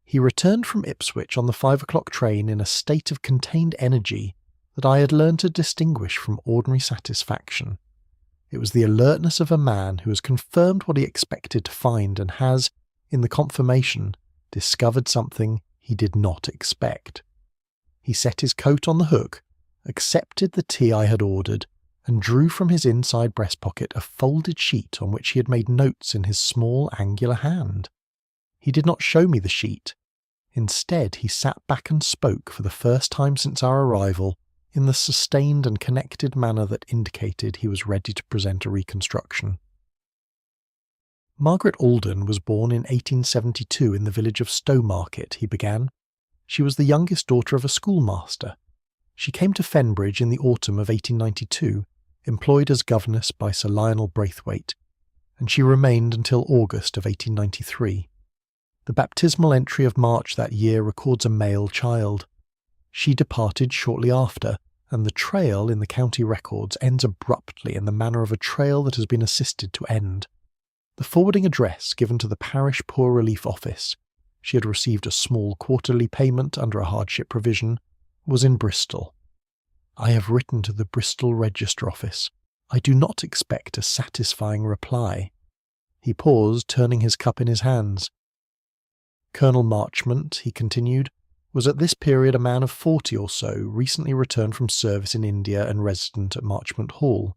He returned from Ipswich on the 5 o'clock train in a state of contained energy that I had learned to distinguish from ordinary satisfaction. It was the alertness of a man who has confirmed what he expected to find and has, in the confirmation, discovered something he did not expect. He set his coat on the hook, accepted the tea I had ordered, and drew from his inside breast pocket a folded sheet on which he had made notes in his small angular hand. He did not show me the sheet. Instead, he sat back and spoke for the first time since our arrival, in the sustained and connected manner that indicated he was ready to present a reconstruction. Margaret Alden was born in 1872 in the village of Stowmarket, he began. She was the youngest daughter of a schoolmaster. She came to Fenbridge in the autumn of 1892, employed as governess by Sir Lionel Braithwaite, and she remained until August of 1893. The baptismal entry of March that year records a male child. She departed shortly after, and the trail in the county records ends abruptly in the manner of a trail that has been assisted to end. The forwarding address given to the parish poor relief office, she had received a small quarterly payment under a hardship provision, was in Bristol. I have written to the Bristol Register Office. I do not expect a satisfying reply. He paused, turning his cup in his hands. Colonel Marchmont, he continued, was at this period a man of 40 or so, recently returned from service in India and resident at Marchmont Hall.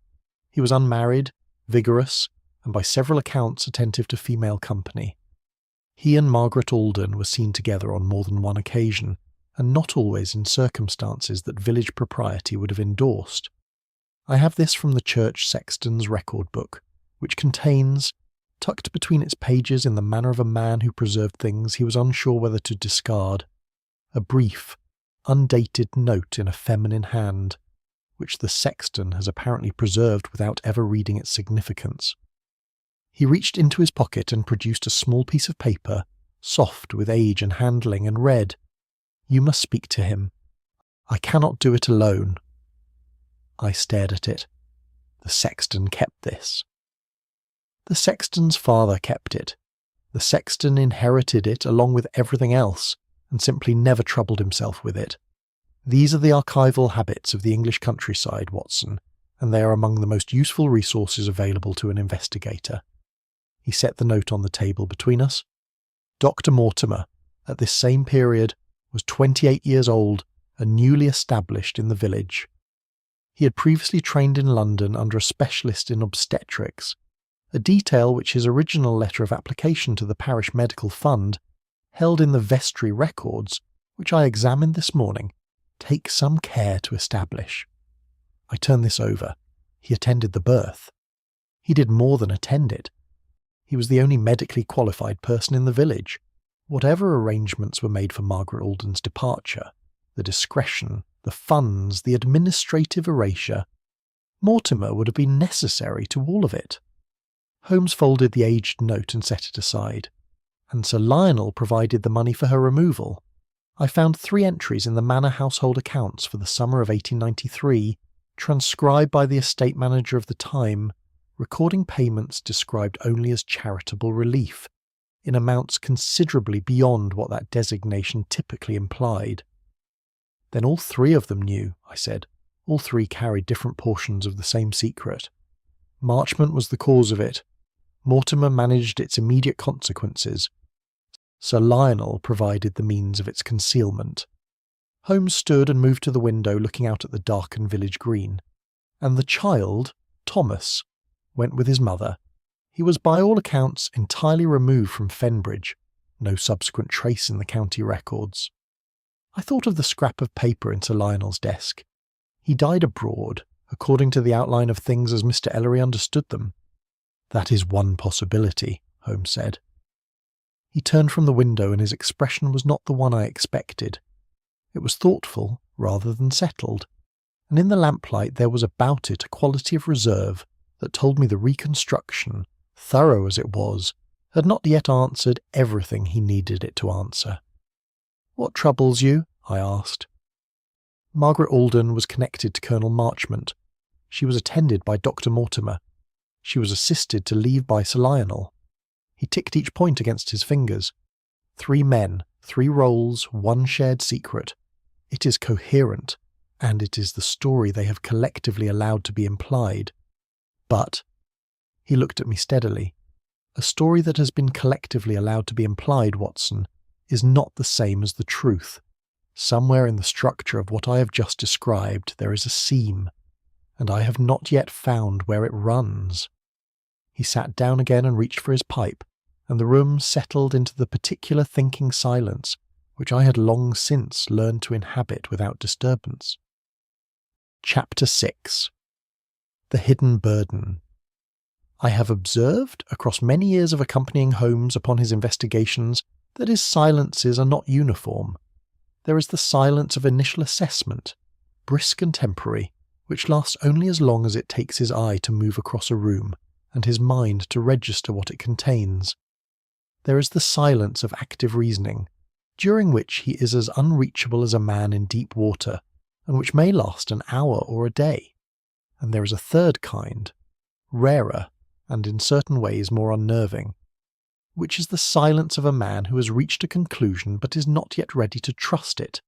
He was unmarried, vigorous, and by several accounts attentive to female company. He and Margaret Alden were seen together on more than one occasion, and not always in circumstances that village propriety would have endorsed. I have this from the church sexton's record book, which contains, tucked between its pages in the manner of a man who preserved things he was unsure whether to discard, a brief, undated note in a feminine hand, which the sexton has apparently preserved without ever reading its significance. He reached into his pocket and produced a small piece of paper, soft with age and handling, and read, "You must speak to him. I cannot do it alone." I stared at it. The sexton kept this. The sexton's father kept it. The sexton inherited it along with everything else, and simply never troubled himself with it. These are the archival habits of the English countryside, Watson, and they are among the most useful resources available to an investigator. He set the note on the table between us. Dr. Mortimer, at this same period, was 28 years old and newly established in the village. He had previously trained in London under a specialist in obstetrics, a detail which his original letter of application to the parish medical fund, held in the vestry records, which I examined this morning, take some care to establish. I turned this over. He attended the birth. He did more than attend it. He was the only medically qualified person in the village. Whatever arrangements were made for Margaret Alden's departure, the discretion, the funds, the administrative erasure, Mortimer would have been necessary to all of it. Holmes folded the aged note and set it aside. And Sir Lionel provided the money for her removal. I found 3 entries in the manor household accounts for the summer of 1893, transcribed by the estate manager of the time, recording payments described only as charitable relief, in amounts considerably beyond what that designation typically implied. Then all 3 of them knew, I said. All 3 carried different portions of the same secret. Marchmont was the cause of it. Mortimer managed its immediate consequences. Sir Lionel provided the means of its concealment. Holmes stood and moved to the window looking out at the darkened village green. And the child, Thomas, went with his mother. He was by all accounts entirely removed from Fenbridge, no subsequent trace in the county records. I thought of the scrap of paper in Sir Lionel's desk. He died abroad, according to the outline of things as Mr. Ellery understood them. That is one possibility, Holmes said. He turned from the window and his expression was not the one I expected. It was thoughtful rather than settled, and in the lamplight there was about it a quality of reserve that told me the reconstruction, thorough as it was, had not yet answered everything he needed it to answer. "What troubles you?" I asked. Margaret Alden was connected to Colonel Marchmont. She was attended by Dr. Mortimer. She was assisted to leave by Sir Lionel. He ticked each point against his fingers. 3 men, 3 roles, 1 shared secret. It is coherent, and it is the story they have collectively allowed to be implied. But, he looked at me steadily, a story that has been collectively allowed to be implied, Watson, is not the same as the truth. Somewhere in the structure of what I have just described there is a seam, and I have not yet found where it runs. He sat down again and reached for his pipe, and the room settled into the particular thinking silence which I had long since learned to inhabit without disturbance. Chapter 6. The Hidden Burden. I have observed, across many years of accompanying Holmes upon his investigations, that his silences are not uniform. There is the silence of initial assessment, brisk and temporary, which lasts only as long as it takes his eye to move across a room, and his mind to register what it contains. There is the silence of active reasoning, during which he is as unreachable as a man in deep water, and which may last an hour or a day. And there is a third kind, rarer, and in certain ways more unnerving, which is the silence of a man who has reached a conclusion but is not yet ready to trust it,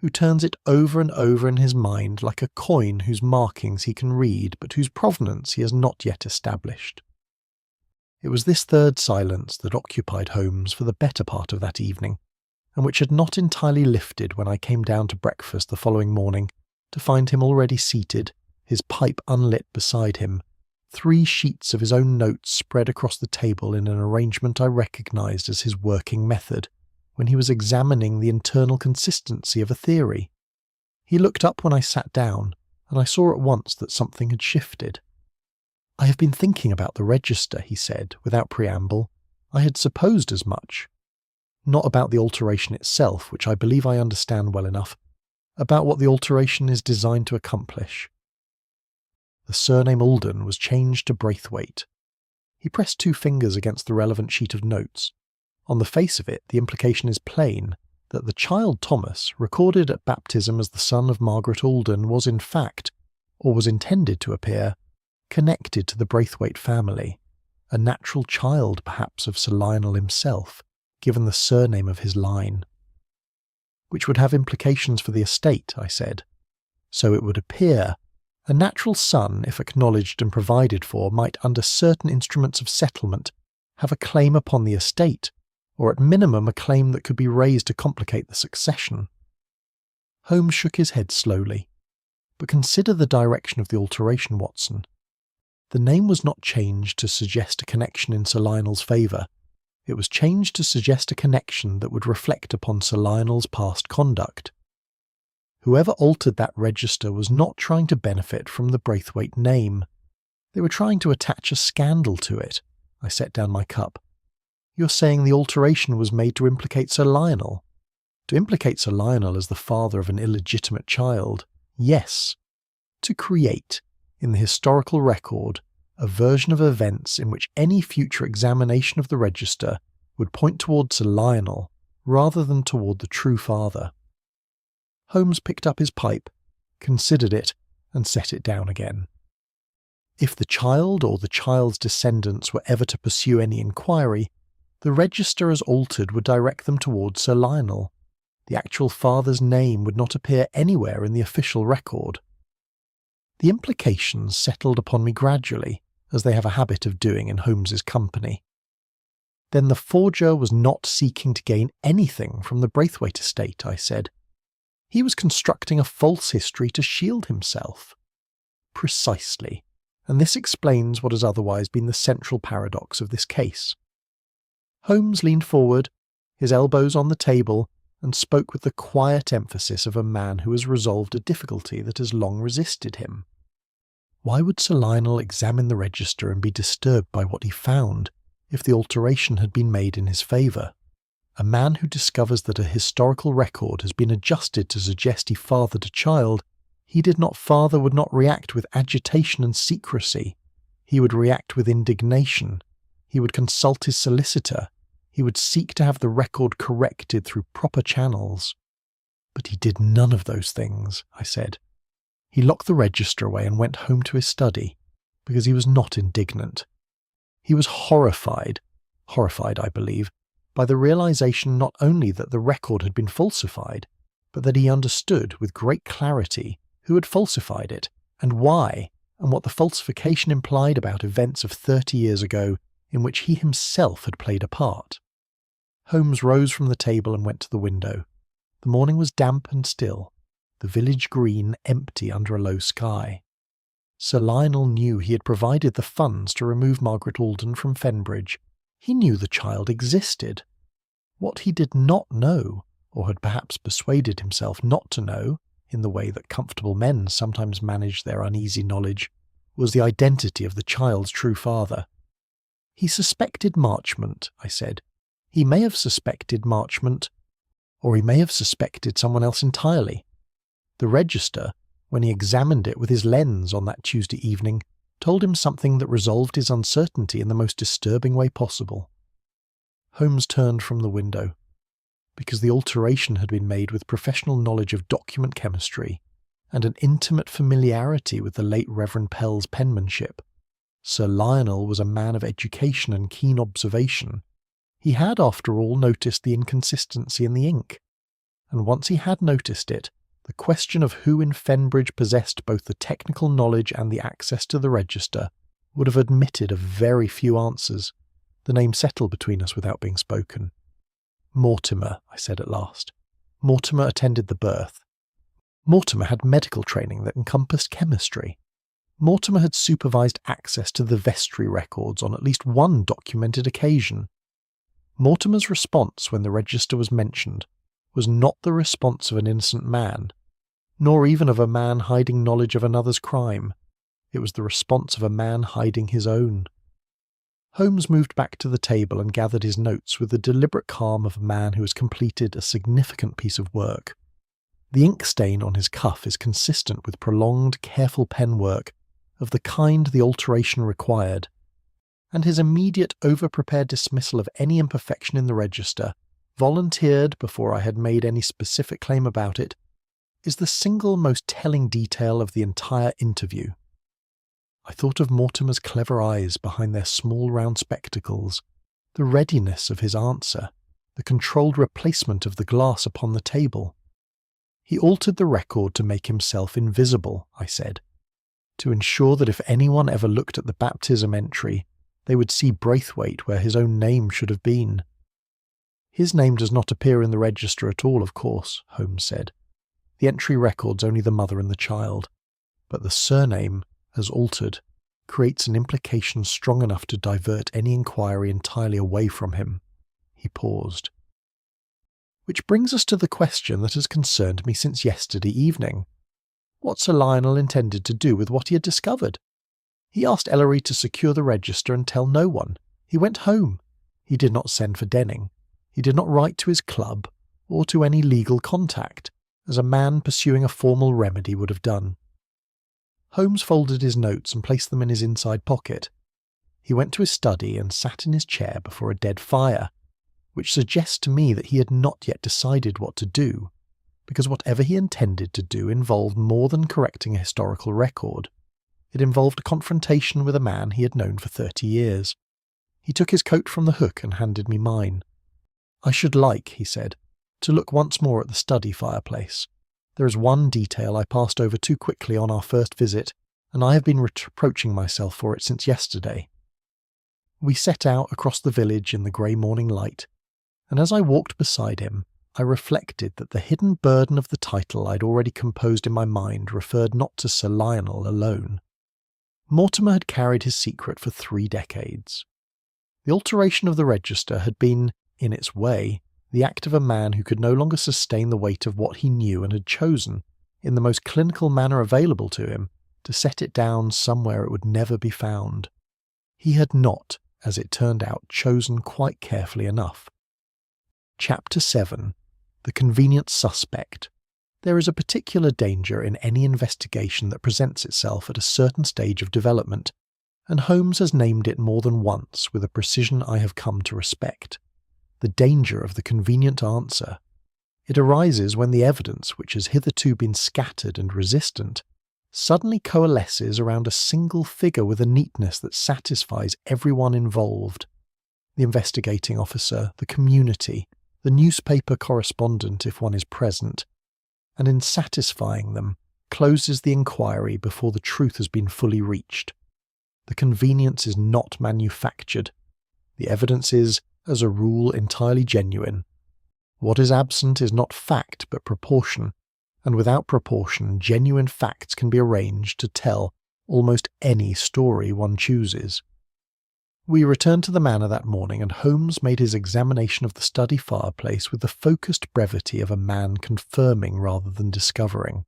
who turns it over and over in his mind like a coin whose markings he can read but whose provenance he has not yet established. It was this third silence that occupied Holmes for the better part of that evening, and which had not entirely lifted when I came down to breakfast the following morning to find him already seated, his pipe unlit beside him, 3 sheets of his own notes spread across the table in an arrangement I recognised as his working method, when he was examining the internal consistency of a theory. He looked up when I sat down, and I saw at once that something had shifted. "I have been thinking about the register," he said, without preamble. "I had supposed as much. Not about the alteration itself, which I believe I understand well enough, about what the alteration is designed to accomplish." The surname Alden was changed to Braithwaite. He pressed 2 fingers against the relevant sheet of notes. On the face of it, the implication is plain that the child Thomas, recorded at baptism as the son of Margaret Alden, was in fact, or was intended to appear, connected to the Braithwaite family, a natural child perhaps of Sir Lionel himself, given the surname of his line. Which would have implications for the estate, I said. So it would appear a natural son, if acknowledged and provided for, might under certain instruments of settlement have a claim upon the estate, or at minimum a claim that could be raised to complicate the succession. Holmes shook his head slowly. But consider the direction of the alteration, Watson. The name was not changed to suggest a connection in Sir Lionel's favour. It was changed to suggest a connection that would reflect upon Sir Lionel's past conduct. Whoever altered that register was not trying to benefit from the Braithwaite name. They were trying to attach a scandal to it. I set down my cup. You're saying the alteration was made to implicate Sir Lionel? To implicate Sir Lionel as the father of an illegitimate child? Yes. To create, in the historical record, a version of events in which any future examination of the register would point toward Sir Lionel rather than toward the true father. Holmes picked up his pipe, considered it, and set it down again. If the child or the child's descendants were ever to pursue any inquiry, the register as altered would direct them towards Sir Lionel. The actual father's name would not appear anywhere in the official record. The implications settled upon me gradually, as they have a habit of doing in Holmes's company. Then the forger was not seeking to gain anything from the Braithwaite estate, I said. He was constructing a false history to shield himself. Precisely, and this explains what has otherwise been the central paradox of this case. Holmes leaned forward, his elbows on the table, and spoke with the quiet emphasis of a man who has resolved a difficulty that has long resisted him. Why would Sir Lionel examine the register and be disturbed by what he found if the alteration had been made in his favour? A man who discovers that a historical record has been adjusted to suggest he fathered a child he did not father would not react with agitation and secrecy. He would react with indignation. He would consult his solicitor. He would seek to have the record corrected through proper channels. But he did none of those things, I said. He locked the register away and went home to his study, because he was not indignant. He was horrified, I believe, by the realization not only that the record had been falsified, but that he understood with great clarity who had falsified it, and why, and what the falsification implied about events of 30 years ago in which he himself had played a part. Holmes rose from the table and went to the window. The morning was damp and still, the village green empty under a low sky. Sir Lionel knew he had provided the funds to remove Margaret Alden from Fenbridge. He knew the child existed. What he did not know, or had perhaps persuaded himself not to know, in the way that comfortable men sometimes manage their uneasy knowledge, was the identity of the child's true father. He suspected Marchmont, I said. He may have suspected Marchmont, or he may have suspected someone else entirely. The register, when he examined it with his lens on that Tuesday evening, told him something that resolved his uncertainty in the most disturbing way possible. Holmes turned from the window. Because the alteration had been made with professional knowledge of document chemistry and an intimate familiarity with the late Reverend Pell's penmanship, Sir Lionel was a man of education and keen observation. He had, after all, noticed the inconsistency in the ink, and once he had noticed it, the question of who in Fenbridge possessed both the technical knowledge and the access to the register would have admitted of very few answers. The name settled between us without being spoken. Mortimer, I said at last. Mortimer attended the birth. Mortimer had medical training that encompassed chemistry. Mortimer had supervised access to the vestry records on at least one documented occasion. Mortimer's response when the register was mentioned was not the response of an innocent man, nor even of a man hiding knowledge of another's crime. It was the response of a man hiding his own. Holmes moved back to the table and gathered his notes with the deliberate calm of a man who has completed a significant piece of work. The ink stain on his cuff is consistent with prolonged, careful pen work of the kind the alteration required, and his immediate over-prepared dismissal of any imperfection in the register, volunteered before I had made any specific claim about it, is the single most telling detail of the entire interview. I thought of Mortimer's clever eyes behind their small round spectacles, the readiness of his answer, the controlled replacement of the glass upon the table. He altered the record to make himself invisible, I said, to ensure that if anyone ever looked at the baptism entry, they would see Braithwaite where his own name should have been. His name does not appear in the register at all, of course, Holmes said. The entry records only the mother and the child, but the surname, as altered, creates an implication strong enough to divert any inquiry entirely away from him. He paused. Which brings us to the question that has concerned me since yesterday evening. What Sir Lionel intended to do with what he had discovered. He asked Ellery to secure the register and tell no one. He went home. He did not send for Denning. He did not write to his club or to any legal contact, as a man pursuing a formal remedy would have done. Holmes folded his notes and placed them in his inside pocket. He went to his study and sat in his chair before a dead fire, which suggests to me that he had not yet decided what to do, because whatever he intended to do involved more than correcting a historical record. It involved a confrontation with a man he had known for 30 years. He took his coat from the hook and handed me mine. "I should like," he said, "to look once more at the study fireplace. There is one detail I passed over too quickly on our first visit, and I have been reproaching myself for it since yesterday." We set out across the village in the grey morning light, and as I walked beside him, I reflected that the hidden burden of the title I'd already composed in my mind referred not to Sir Lionel alone. Mortimer had carried his secret for 3 decades. The alteration of the register had been, in its way, the act of a man who could no longer sustain the weight of what he knew and had chosen, in the most clinical manner available to him, to set it down somewhere it would never be found. He had not, as it turned out, chosen quite carefully enough. Chapter 7. The Convenient Suspect. There is a particular danger in any investigation that presents itself at a certain stage of development, and Holmes has named it more than once with a precision I have come to respect. The danger of the convenient answer. It arises when the evidence, which has hitherto been scattered and resistant, suddenly coalesces around a single figure with a neatness that satisfies everyone involved. The investigating officer, the community, the newspaper correspondent if one is present, and in satisfying them, closes the inquiry before the truth has been fully reached. The convenience is not manufactured. The evidence is, as a rule, entirely genuine. What is absent is not fact but proportion, and without proportion, genuine facts can be arranged to tell almost any story one chooses. We returned to the manor that morning, and Holmes made his examination of the study fireplace with the focused brevity of a man confirming rather than discovering.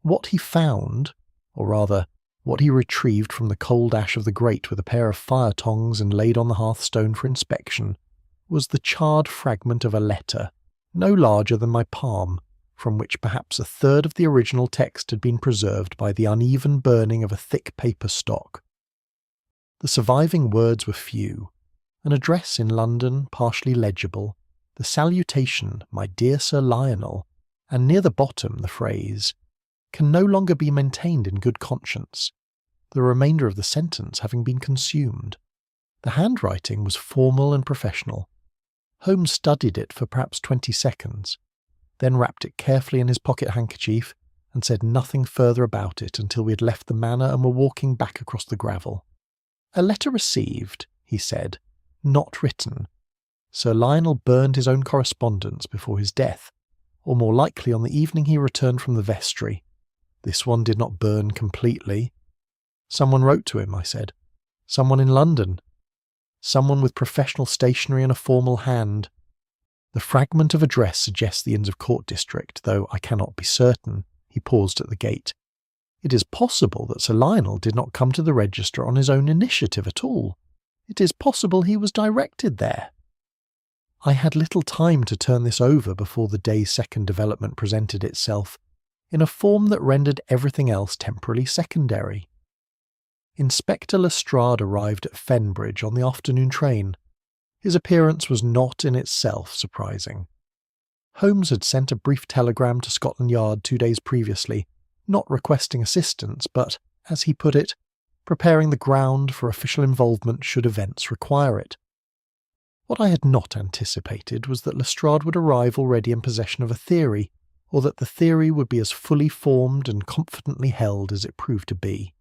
What he found, or rather, what he retrieved from the cold ash of the grate with a pair of fire tongs and laid on the hearthstone for inspection, was the charred fragment of a letter, no larger than my palm, from which perhaps a third of the original text had been preserved by the uneven burning of a thick paper stock. The surviving words were few: an address in London, partially legible, the salutation, "My dear Sir Lionel," and near the bottom the phrase, "can no longer be maintained in good conscience," the remainder of the sentence having been consumed. The handwriting was formal and professional. Holmes studied it for perhaps 20 seconds, then wrapped it carefully in his pocket handkerchief and said nothing further about it until we had left the manor and were walking back across the gravel. "A letter received," he said, "not written. Sir Lionel burned his own correspondence before his death, or more likely on the evening he returned from the vestry. This one did not burn completely." "Someone wrote to him," I said. "Someone in London. Someone with professional stationery and a formal hand. The fragment of address suggests the Inns of Court district, though I cannot be certain." He paused at the gate. "It is possible that Sir Lionel did not come to the register on his own initiative at all. It is possible he was directed there." I had little time to turn this over before the day's second development presented itself, in a form that rendered everything else temporarily secondary. Inspector Lestrade arrived at Fenbridge on the afternoon train. His appearance was not in itself surprising. Holmes had sent a brief telegram to Scotland Yard 2 days previously, not requesting assistance, but, as he put it, preparing the ground for official involvement should events require it. What I had not anticipated was that Lestrade would arrive already in possession of a theory, or that the theory would be as fully formed and confidently held as it proved to be.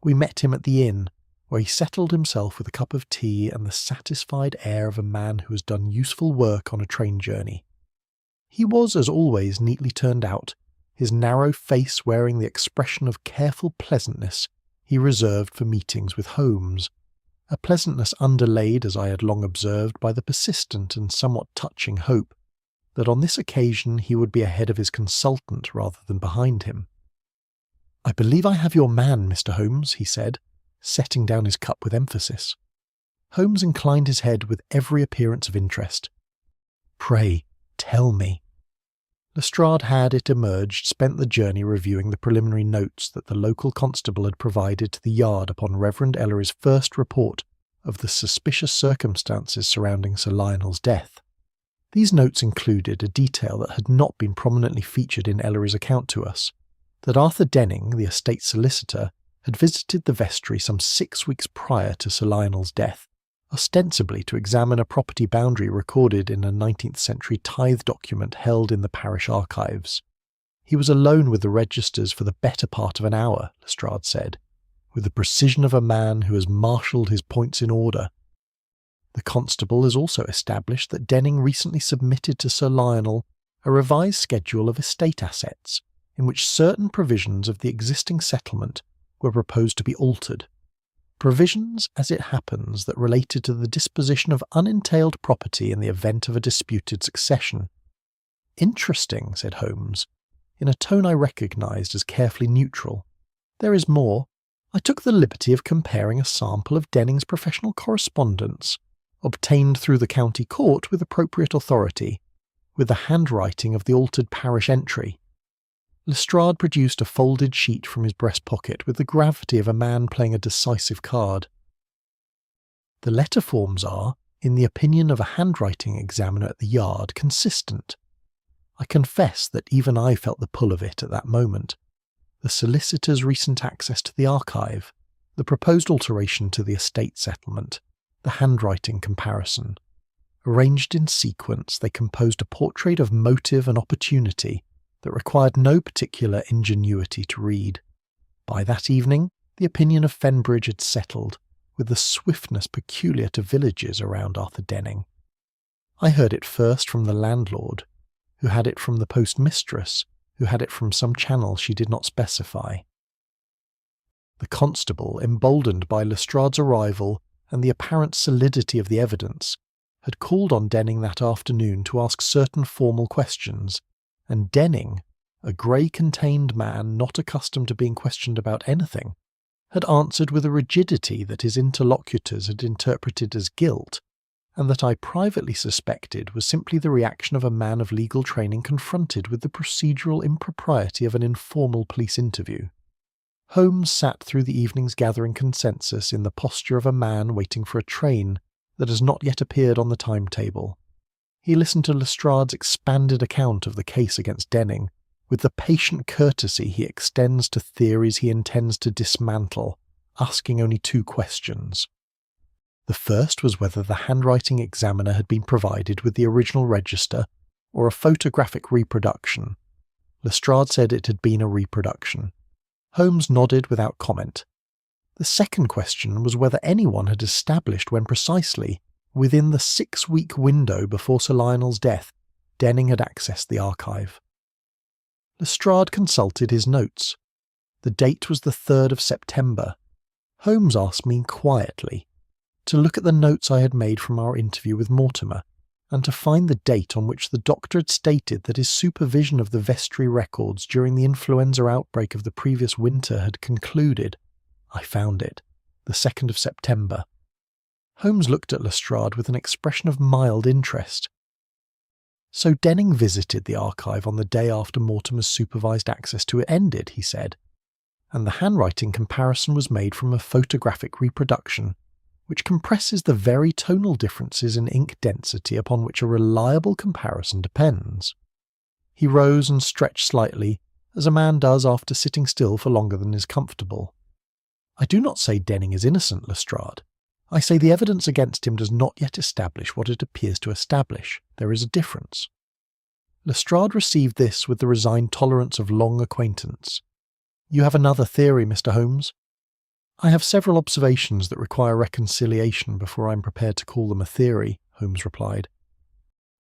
We met him at the inn, where he settled himself with a cup of tea and the satisfied air of a man who has done useful work on a train journey. He was, as always, neatly turned out, his narrow face wearing the expression of careful pleasantness he reserved for meetings with Holmes, a pleasantness underlaid, as I had long observed, by the persistent and somewhat touching hope that on this occasion he would be ahead of his consultant rather than behind him. "I believe I have your man, Mr. Holmes," he said, setting down his cup with emphasis. Holmes inclined his head with every appearance of interest. "Pray, tell me." Lestrade had, it emerged, spent the journey reviewing the preliminary notes that the local constable had provided to the yard upon Reverend Ellery's first report of the suspicious circumstances surrounding Sir Lionel's death. These notes included a detail that had not been prominently featured in Ellery's account to us, that Arthur Denning, the estate solicitor, had visited the vestry some 6 weeks prior to Sir Lionel's death, ostensibly to examine a property boundary recorded in a 19th century tithe document held in the parish archives. He was alone with the registers for the better part of an hour, Lestrade said, with the precision of a man who has marshalled his points in order. The constable has also established that Denning recently submitted to Sir Lionel a revised schedule of estate assets, in which certain provisions of the existing settlement were proposed to be altered. Provisions, as it happens, that related to the disposition of unentailed property in the event of a disputed succession. "Interesting," said Holmes, in a tone I recognised as carefully neutral. "There is more. I took the liberty of comparing a sample of Denning's professional correspondence, obtained through the county court with appropriate authority, with the handwriting of the Altered Parish entry." Lestrade produced a folded sheet from his breast pocket with the gravity of a man playing a decisive card. "The letter forms are, in the opinion of a handwriting examiner at the yard, consistent. I confess that even I felt the pull of it at that moment. The solicitor's recent access to the archive, the proposed alteration to the estate settlement, the handwriting comparison. Arranged in sequence, they composed a portrait of motive and opportunity that required no particular ingenuity to read. By that evening, the opinion of Fenbridge had settled, with the swiftness peculiar to villages around Arthur Denning. I heard it first from the landlord, who had it from the postmistress, who had it from some channel she did not specify. The constable, emboldened by Lestrade's arrival and the apparent solidity of the evidence, had called on Denning that afternoon to ask certain formal questions, and Denning, a grey-contained man not accustomed to being questioned about anything, had answered with a rigidity that his interlocutors had interpreted as guilt, and that I privately suspected was simply the reaction of a man of legal training confronted with the procedural impropriety of an informal police interview. Holmes sat through the evening's gathering consensus in the posture of a man waiting for a train that has not yet appeared on the timetable. He listened to Lestrade's expanded account of the case against Denning, with the patient courtesy he extends to theories he intends to dismantle, asking only 2 questions. The first was whether the handwriting examiner had been provided with the original register or a photographic reproduction. Lestrade said it had been a reproduction. Holmes nodded without comment. The second question was whether anyone had established when precisely, within the 6-week window before Sir Lionel's death, Denning had accessed the archive. Lestrade consulted his notes. The date was the 3rd of September. Holmes asked me quietly to look at the notes I had made from our interview with Mortimer, and to find the date on which the doctor had stated that his supervision of the vestry records during the influenza outbreak of the previous winter had concluded. I found it, the 2nd of September. Holmes looked at Lestrade with an expression of mild interest. "So Denning visited the archive on the day after Mortimer's supervised access to it ended," he said, "and the handwriting comparison was made from a photographic reproduction, which compresses the very tonal differences in ink density upon which a reliable comparison depends." He rose and stretched slightly, as a man does after sitting still for longer than is comfortable. I do not say Denning is innocent, Lestrade. I say the evidence against him does not yet establish what it appears to establish. There is a difference. Lestrade received this with the resigned tolerance of long acquaintance. You have another theory, Mr. Holmes? I have several observations that require reconciliation before I am prepared to call them a theory, Holmes replied.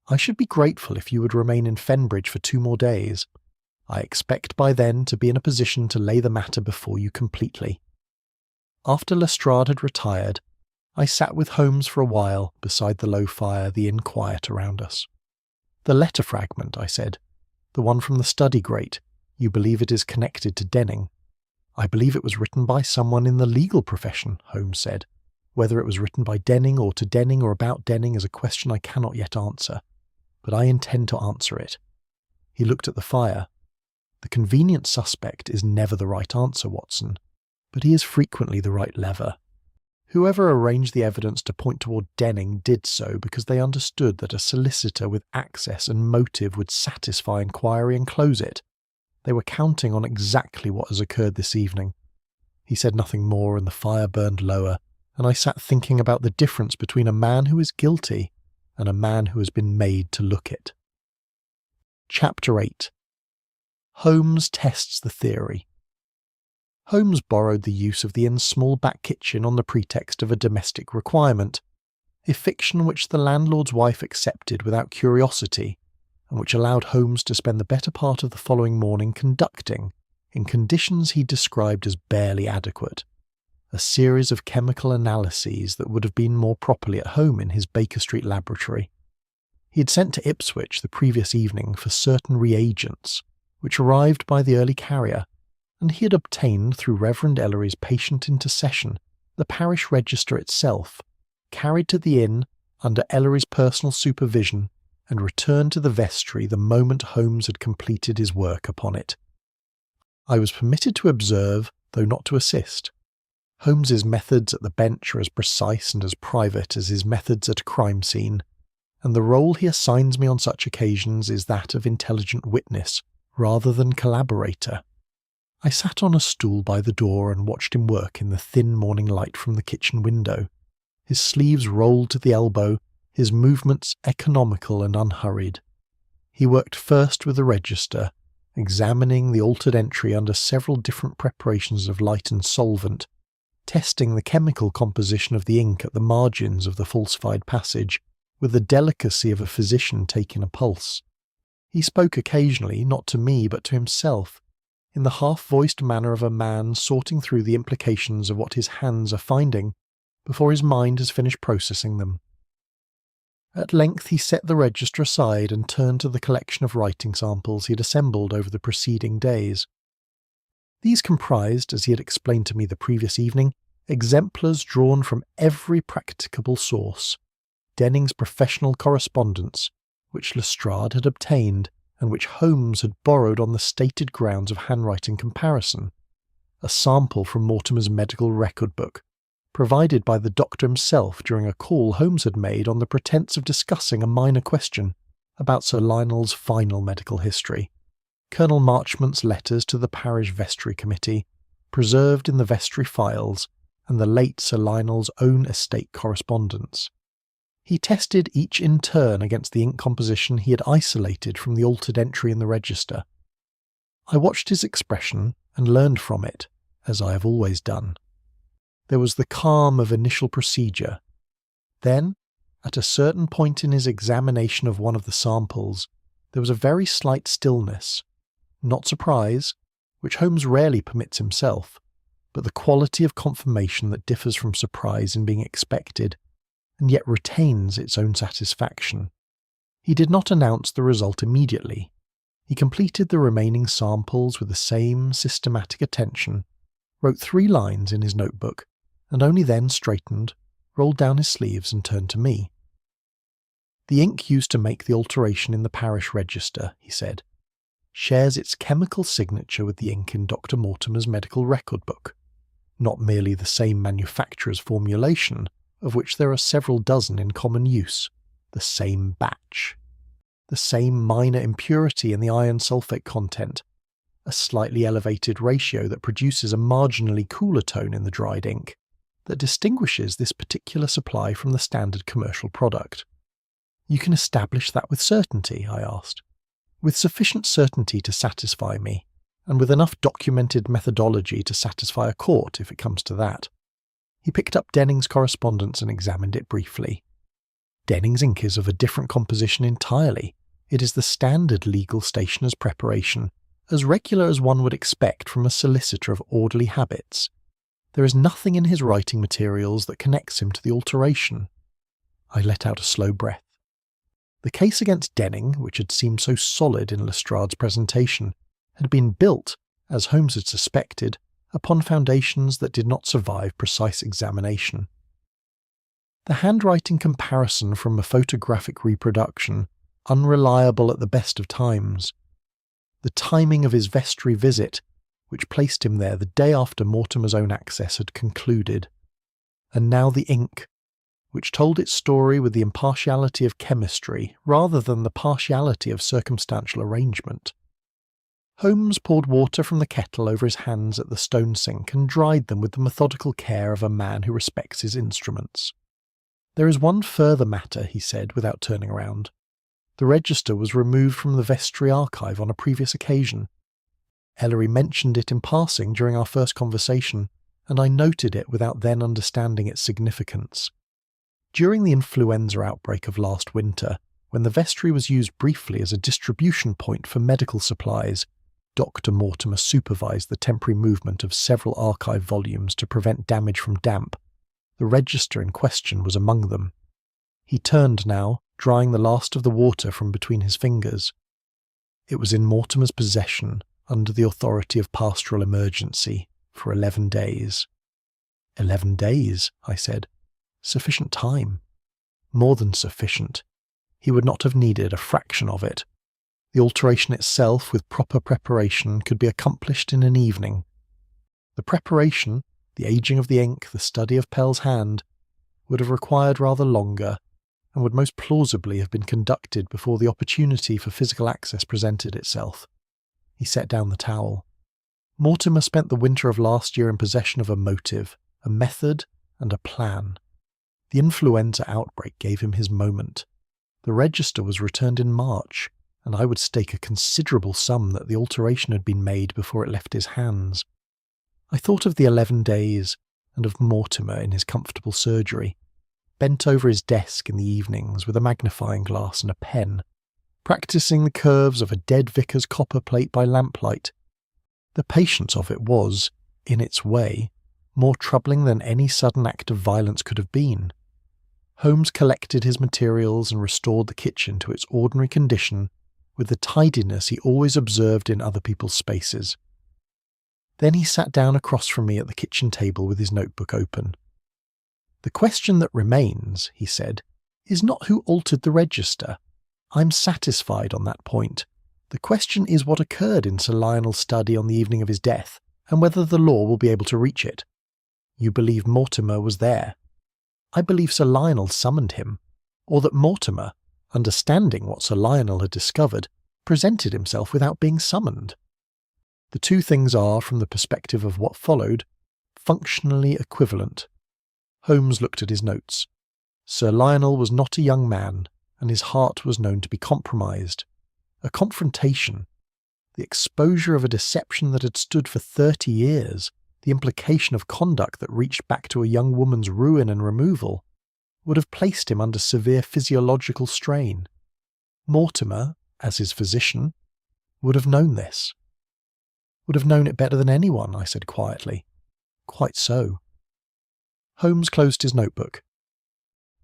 I should be grateful if you would remain in Fenbridge for 2 more days. I expect by then to be in a position to lay the matter before you completely. After Lestrade had retired, I sat with Holmes for a while beside the low fire, the inn quiet around us. The letter fragment, I said, the one from the study grate, you believe it is connected to Denning. I believe it was written by someone in the legal profession, Holmes said. Whether it was written by Denning or to Denning or about Denning is a question I cannot yet answer, but I intend to answer it. He looked at the fire. The convenient suspect is never the right answer, Watson, but he is frequently the right lever. Whoever arranged the evidence to point toward Denning did so because they understood that a solicitor with access and motive would satisfy inquiry and close it. They were counting on exactly what has occurred this evening. He said nothing more and the fire burned lower, and I sat thinking about the difference between a man who is guilty and a man who has been made to look it. Chapter 8. Holmes tests the theory. Holmes borrowed the use of the inn's small back kitchen on the pretext of a domestic requirement, a fiction which the landlord's wife accepted without curiosity, and which allowed Holmes to spend the better part of the following morning conducting, in conditions he described as barely adequate, a series of chemical analyses that would have been more properly at home in his Baker Street laboratory. He had sent to Ipswich the previous evening for certain reagents, which arrived by the early carrier, and he had obtained through Reverend Ellery's patient intercession the parish register itself, carried to the inn under Ellery's personal supervision, and returned to the vestry the moment Holmes had completed his work upon it. I was permitted to observe, though not to assist. Holmes's methods at the bench are as precise and as private as his methods at a crime scene, and the role he assigns me on such occasions is that of intelligent witness rather than collaborator. I sat on a stool by the door and watched him work in the thin morning light from the kitchen window, his sleeves rolled to the elbow, his movements economical and unhurried. He worked first with the register, examining the altered entry under several different preparations of light and solvent, testing the chemical composition of the ink at the margins of the falsified passage with the delicacy of a physician taking a pulse. He spoke occasionally, not to me but to himself, in the half-voiced manner of a man sorting through the implications of what his hands are finding before his mind has finished processing them. At length he set the register aside and turned to the collection of writing samples he had assembled over the preceding days. These comprised, as he had explained to me the previous evening, exemplars drawn from every practicable source, Denning's professional correspondence, which Lestrade had obtained, and which Holmes had borrowed on the stated grounds of handwriting comparison, a sample from Mortimer's medical record book, provided by the doctor himself during a call Holmes had made on the pretence of discussing a minor question about Sir Lionel's final medical history, Colonel Marchmont's letters to the parish vestry committee, preserved in the vestry files, and the late Sir Lionel's own estate correspondence. He tested each in turn against the ink composition he had isolated from the altered entry in the register. I watched his expression and learned from it, as I have always done. There was the calm of initial procedure. Then, at a certain point in his examination of one of the samples, there was a very slight stillness, not surprise, which Holmes rarely permits himself, but the quality of confirmation that differs from surprise in being expected, and yet retains its own satisfaction. He did not announce the result immediately. He completed the remaining samples with the same systematic attention, wrote 3 lines in his notebook, and only then straightened, rolled down his sleeves and turned to me. The ink used to make the alteration in the parish register, he said, shares its chemical signature with the ink in Dr. Mortimer's medical record book, not merely the same manufacturer's formulation, of which there are several dozen in common use, the same batch, the same minor impurity in the iron sulfate content, a slightly elevated ratio that produces a marginally cooler tone in the dried ink, that distinguishes this particular supply from the standard commercial product. You can establish that with certainty, I asked. With sufficient certainty to satisfy me, and with enough documented methodology to satisfy a court if it comes to that. He picked up Denning's correspondence and examined it briefly. Denning's ink is of a different composition entirely. It is the standard legal stationer's preparation, as regular as one would expect from a solicitor of orderly habits. There is nothing in his writing materials that connects him to the alteration. I let out a slow breath. The case against Denning, which had seemed so solid in Lestrade's presentation, had been built, as Holmes had suspected, upon foundations that did not survive precise examination. The handwriting comparison from a photographic reproduction, unreliable at the best of times. The timing of his vestry visit, which placed him there the day after Mortimer's own access had concluded. And now the ink, which told its story with the impartiality of chemistry rather than the partiality of circumstantial arrangement. Holmes poured water from the kettle over his hands at the stone sink and dried them with the methodical care of a man who respects his instruments. There is one further matter, he said, without turning around. The register was removed from the vestry archive on a previous occasion. Ellery mentioned it in passing during our first conversation, and I noted it without then understanding its significance. During the influenza outbreak of last winter, when the vestry was used briefly as a distribution point for medical supplies, Dr. Mortimer supervised the temporary movement of several archive volumes to prevent damage from damp. The register in question was among them. He turned now, drying the last of the water from between his fingers. It was in Mortimer's possession, under the authority of pastoral emergency, for 11 days. 11 days, I said. Sufficient time. More than sufficient. He would not have needed a fraction of it. The alteration itself, with proper preparation, could be accomplished in an evening. The preparation, the aging of the ink, the study of Pell's hand, would have required rather longer, and would most plausibly have been conducted before the opportunity for physical access presented itself. He set down the towel. Mortimer spent the winter of last year in possession of a motive, a method, and a plan. The influenza outbreak gave him his moment. The register was returned in March, and I would stake a considerable sum that the alteration had been made before it left his hands. I thought of the 11 days, and of Mortimer in his comfortable surgery, bent over his desk in the evenings with a magnifying glass and a pen, practising the curves of a dead vicar's copper plate by lamplight. The patience of it was, in its way, more troubling than any sudden act of violence could have been. Holmes collected his materials and restored the kitchen to its ordinary condition with the tidiness he always observed in other people's spaces. Then he sat down across from me at the kitchen table with his notebook open. "The question that remains," he said, "is not who altered the register. I'm satisfied on that point. The question is what occurred in Sir Lionel's study on the evening of his death, and whether the law will be able to reach it. You believe Mortimer was there. I believe Sir Lionel summoned him, or that Mortimer, understanding what Sir Lionel had discovered, presented himself without being summoned. The two things are, from the perspective of what followed, functionally equivalent." Holmes looked at his notes. Sir Lionel was not a young man, and his heart was known to be compromised. A confrontation, the exposure of a deception that had stood for 30 years, the implication of conduct that reached back to a young woman's ruin and removal, would have placed him under severe physiological strain. Mortimer, as his physician, would have known this. "Would have known it better than anyone," I said quietly. "Quite so." Holmes closed his notebook.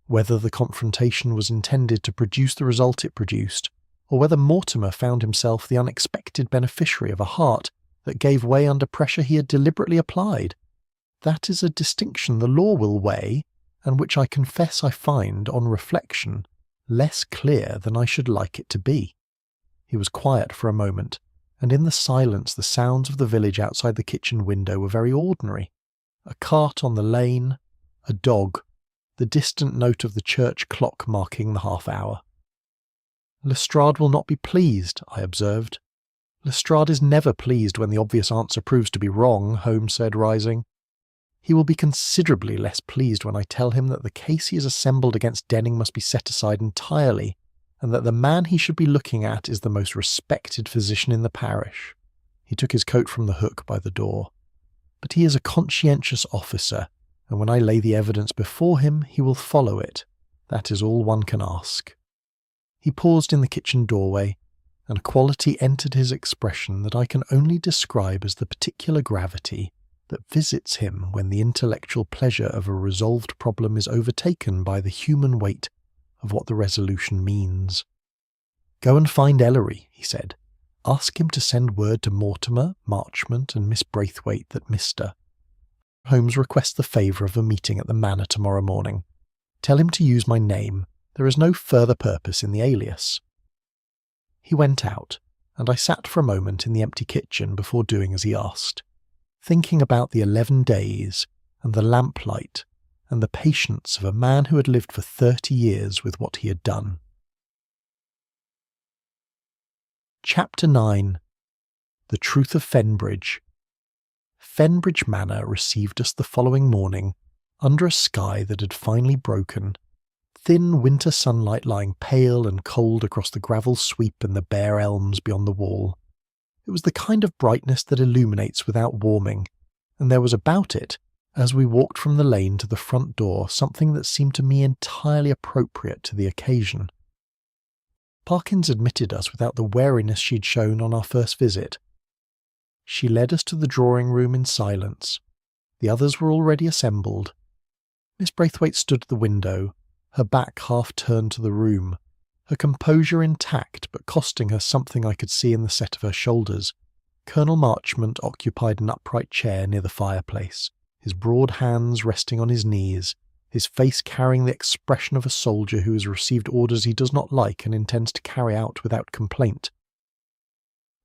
Whether the confrontation was intended to produce the result it produced, or whether Mortimer found himself the unexpected beneficiary of a heart that gave way under pressure he had deliberately applied, that is a distinction the law will weigh, and which I confess I find, on reflection, less clear than I should like it to be. He was quiet for a moment, and in the silence the sounds of the village outside the kitchen window were very ordinary. A cart on the lane, a dog, the distant note of the church clock marking the half-hour. "Lestrade will not be pleased," I observed. Lestrade is never pleased when the obvious answer proves to be wrong, Holmes said, rising. He will be considerably less pleased when I tell him that the case he has assembled against Denning must be set aside entirely, and that the man he should be looking at is the most respected physician in the parish. He took his coat from the hook by the door. But he is a conscientious officer, and when I lay the evidence before him, he will follow it. That is all one can ask. He paused in the kitchen doorway, and a quality entered his expression that I can only describe as the particular gravity that visits him when the intellectual pleasure of a resolved problem is overtaken by the human weight of what the resolution means. "Go and find Ellery," he said. "Ask him to send word to Mortimer, Marchmont, and Miss Braithwaite that Mr. Holmes requests the favour of a meeting at the Manor tomorrow morning. Tell him to use my name. There is no further purpose in the alias." He went out, and I sat for a moment in the empty kitchen before doing as he asked, thinking about the 11 days and the lamplight and the patience of a man who had lived for 30 years with what he had done. Chapter 9. The Truth of Fenbridge. Fenbridge Manor received us the following morning, under a sky that had finally broken, thin winter sunlight lying pale and cold across the gravel sweep and the bare elms beyond the wall. It was the kind of brightness that illuminates without warming, and there was about it, as we walked from the lane to the front door, something that seemed to me entirely appropriate to the occasion. Parkins admitted us without the wariness she'd shown on our first visit. She led us to the drawing-room in silence. The others were already assembled. Miss Braithwaite stood at the window, her back half turned to the room, her composure intact but costing her something I could see in the set of her shoulders. Colonel Marchmont occupied an upright chair near the fireplace, his broad hands resting on his knees, his face carrying the expression of a soldier who has received orders he does not like and intends to carry out without complaint.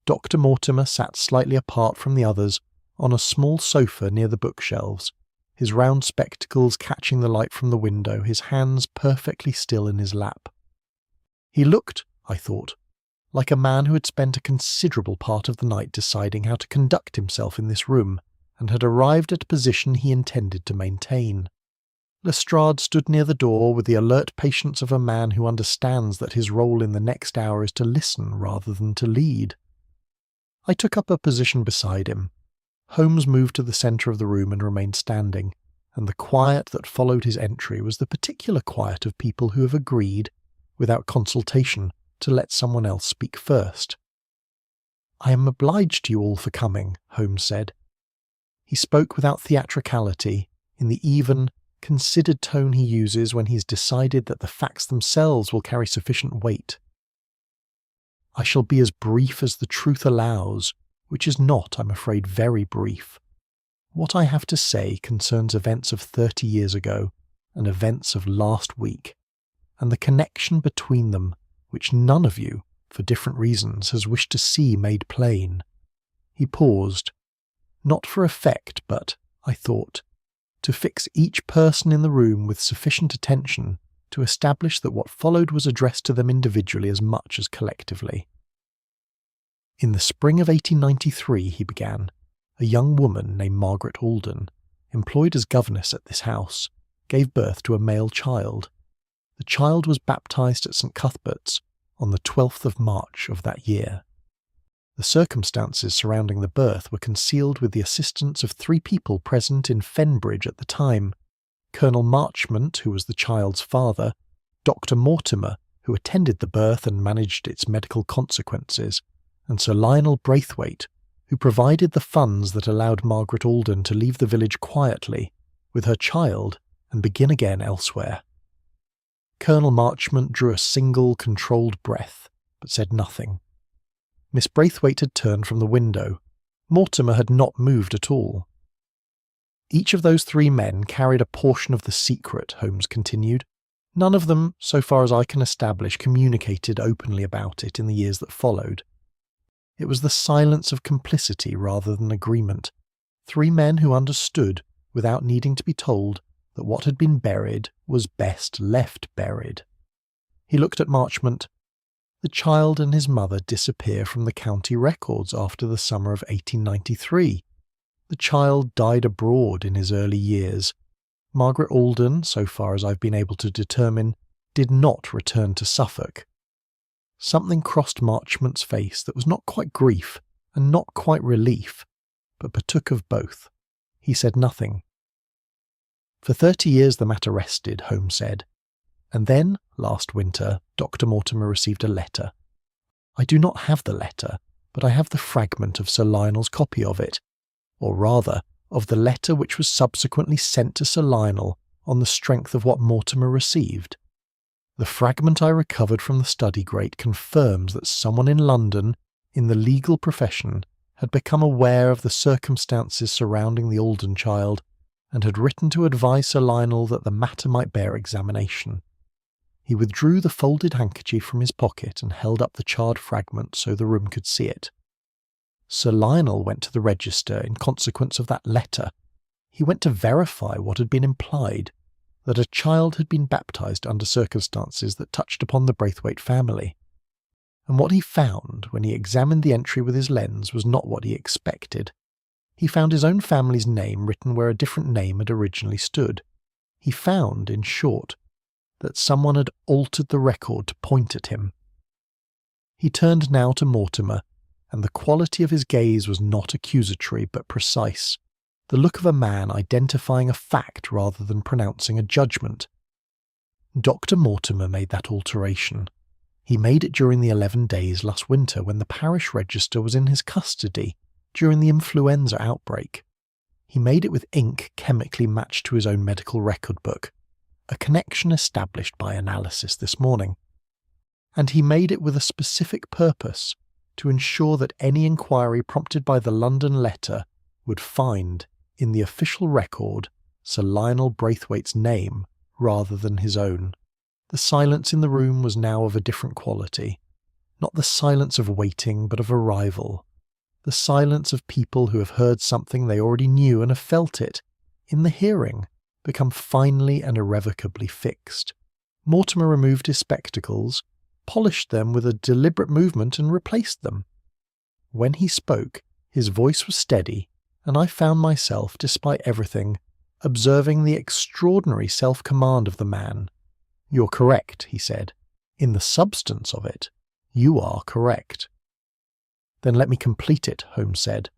Dr. Mortimer sat slightly apart from the others on a small sofa near the bookshelves, his round spectacles catching the light from the window, his hands perfectly still in his lap. He looked, I thought, like a man who had spent a considerable part of the night deciding how to conduct himself in this room, and had arrived at a position he intended to maintain. Lestrade stood near the door with the alert patience of a man who understands that his role in the next hour is to listen rather than to lead. I took up a position beside him. Holmes moved to the centre of the room and remained standing, and the quiet that followed his entry was the particular quiet of people who have agreed, without consultation, to let someone else speak first. "I am obliged to you all for coming," Holmes said. He spoke without theatricality, in the even, considered tone he uses when he's decided that the facts themselves will carry sufficient weight. "I shall be as brief as the truth allows, which is not, I'm afraid, very brief. What I have to say concerns events of 30 years ago and events of last week, and the connection between them, which none of you, for different reasons, has wished to see made plain." He paused, not for effect, but, I thought, to fix each person in the room with sufficient attention to establish that what followed was addressed to them individually as much as collectively. "In the spring of 1893, he began, a young woman named Margaret Alden, employed as governess at this house, gave birth to a male child. The child was baptised at St. Cuthbert's on the 12th of March of that year. The circumstances surrounding the birth were concealed with the assistance of 3 people present in Fenbridge at the time: Colonel Marchmont, who was the child's father, Dr. Mortimer, who attended the birth and managed its medical consequences, and Sir Lionel Braithwaite, who provided the funds that allowed Margaret Alden to leave the village quietly, with her child, and begin again elsewhere. Colonel Marchmont drew a single, controlled breath, but said nothing. Miss Braithwaite had turned from the window. Mortimer had not moved at all. Each of those 3 men carried a portion of the secret, Holmes continued. None of them, so far as I can establish, communicated openly about it in the years that followed. It was the silence of complicity rather than agreement. 3 men who understood, without needing to be told, that what had been buried was best left buried. He looked at Marchmont. The child and his mother disappear from the county records after the summer of 1893. The child died abroad in his early years. Margaret Alden, so far as I've been able to determine, did not return to Suffolk. Something crossed Marchmont's face that was not quite grief and not quite relief, but partook of both. He said nothing. For 30 years the matter rested, Holmes said. And then, last winter, Dr. Mortimer received a letter. I do not have the letter, but I have the fragment of Sir Lionel's copy of it, or rather, of the letter which was subsequently sent to Sir Lionel on the strength of what Mortimer received. The fragment I recovered from the study grate confirms that someone in London, in the legal profession, had become aware of the circumstances surrounding the Alden child, and had written to advise Sir Lionel that the matter might bear examination. He withdrew the folded handkerchief from his pocket and held up the charred fragment so the room could see it. Sir Lionel went to the register in consequence of that letter. He went to verify what had been implied, that a child had been baptised under circumstances that touched upon the Braithwaite family. And what he found when he examined the entry with his lens was not what he expected. He found his own family's name written where a different name had originally stood. He found, in short, that someone had altered the record to point at him. He turned now to Mortimer, and the quality of his gaze was not accusatory but precise, the look of a man identifying a fact rather than pronouncing a judgment. Dr. Mortimer made that alteration. He made it during the 11 days last winter when the parish register was in his custody during the influenza outbreak. He made it with ink chemically matched to his own medical record book, a connection established by analysis this morning. And he made it with a specific purpose, to ensure that any inquiry prompted by the London letter would find, in the official record, Sir Lionel Braithwaite's name rather than his own. The silence in the room was now of a different quality, not the silence of waiting but of arrival, the silence of people who have heard something they already knew and have felt it, in the hearing, become finally and irrevocably fixed. Mortimer removed his spectacles, polished them with a deliberate movement and replaced them. When he spoke, his voice was steady, and I found myself, despite everything, observing the extraordinary self-command of the man. "You're correct," he said. "In the substance of it, you are correct." "Then let me complete it," Holmes said.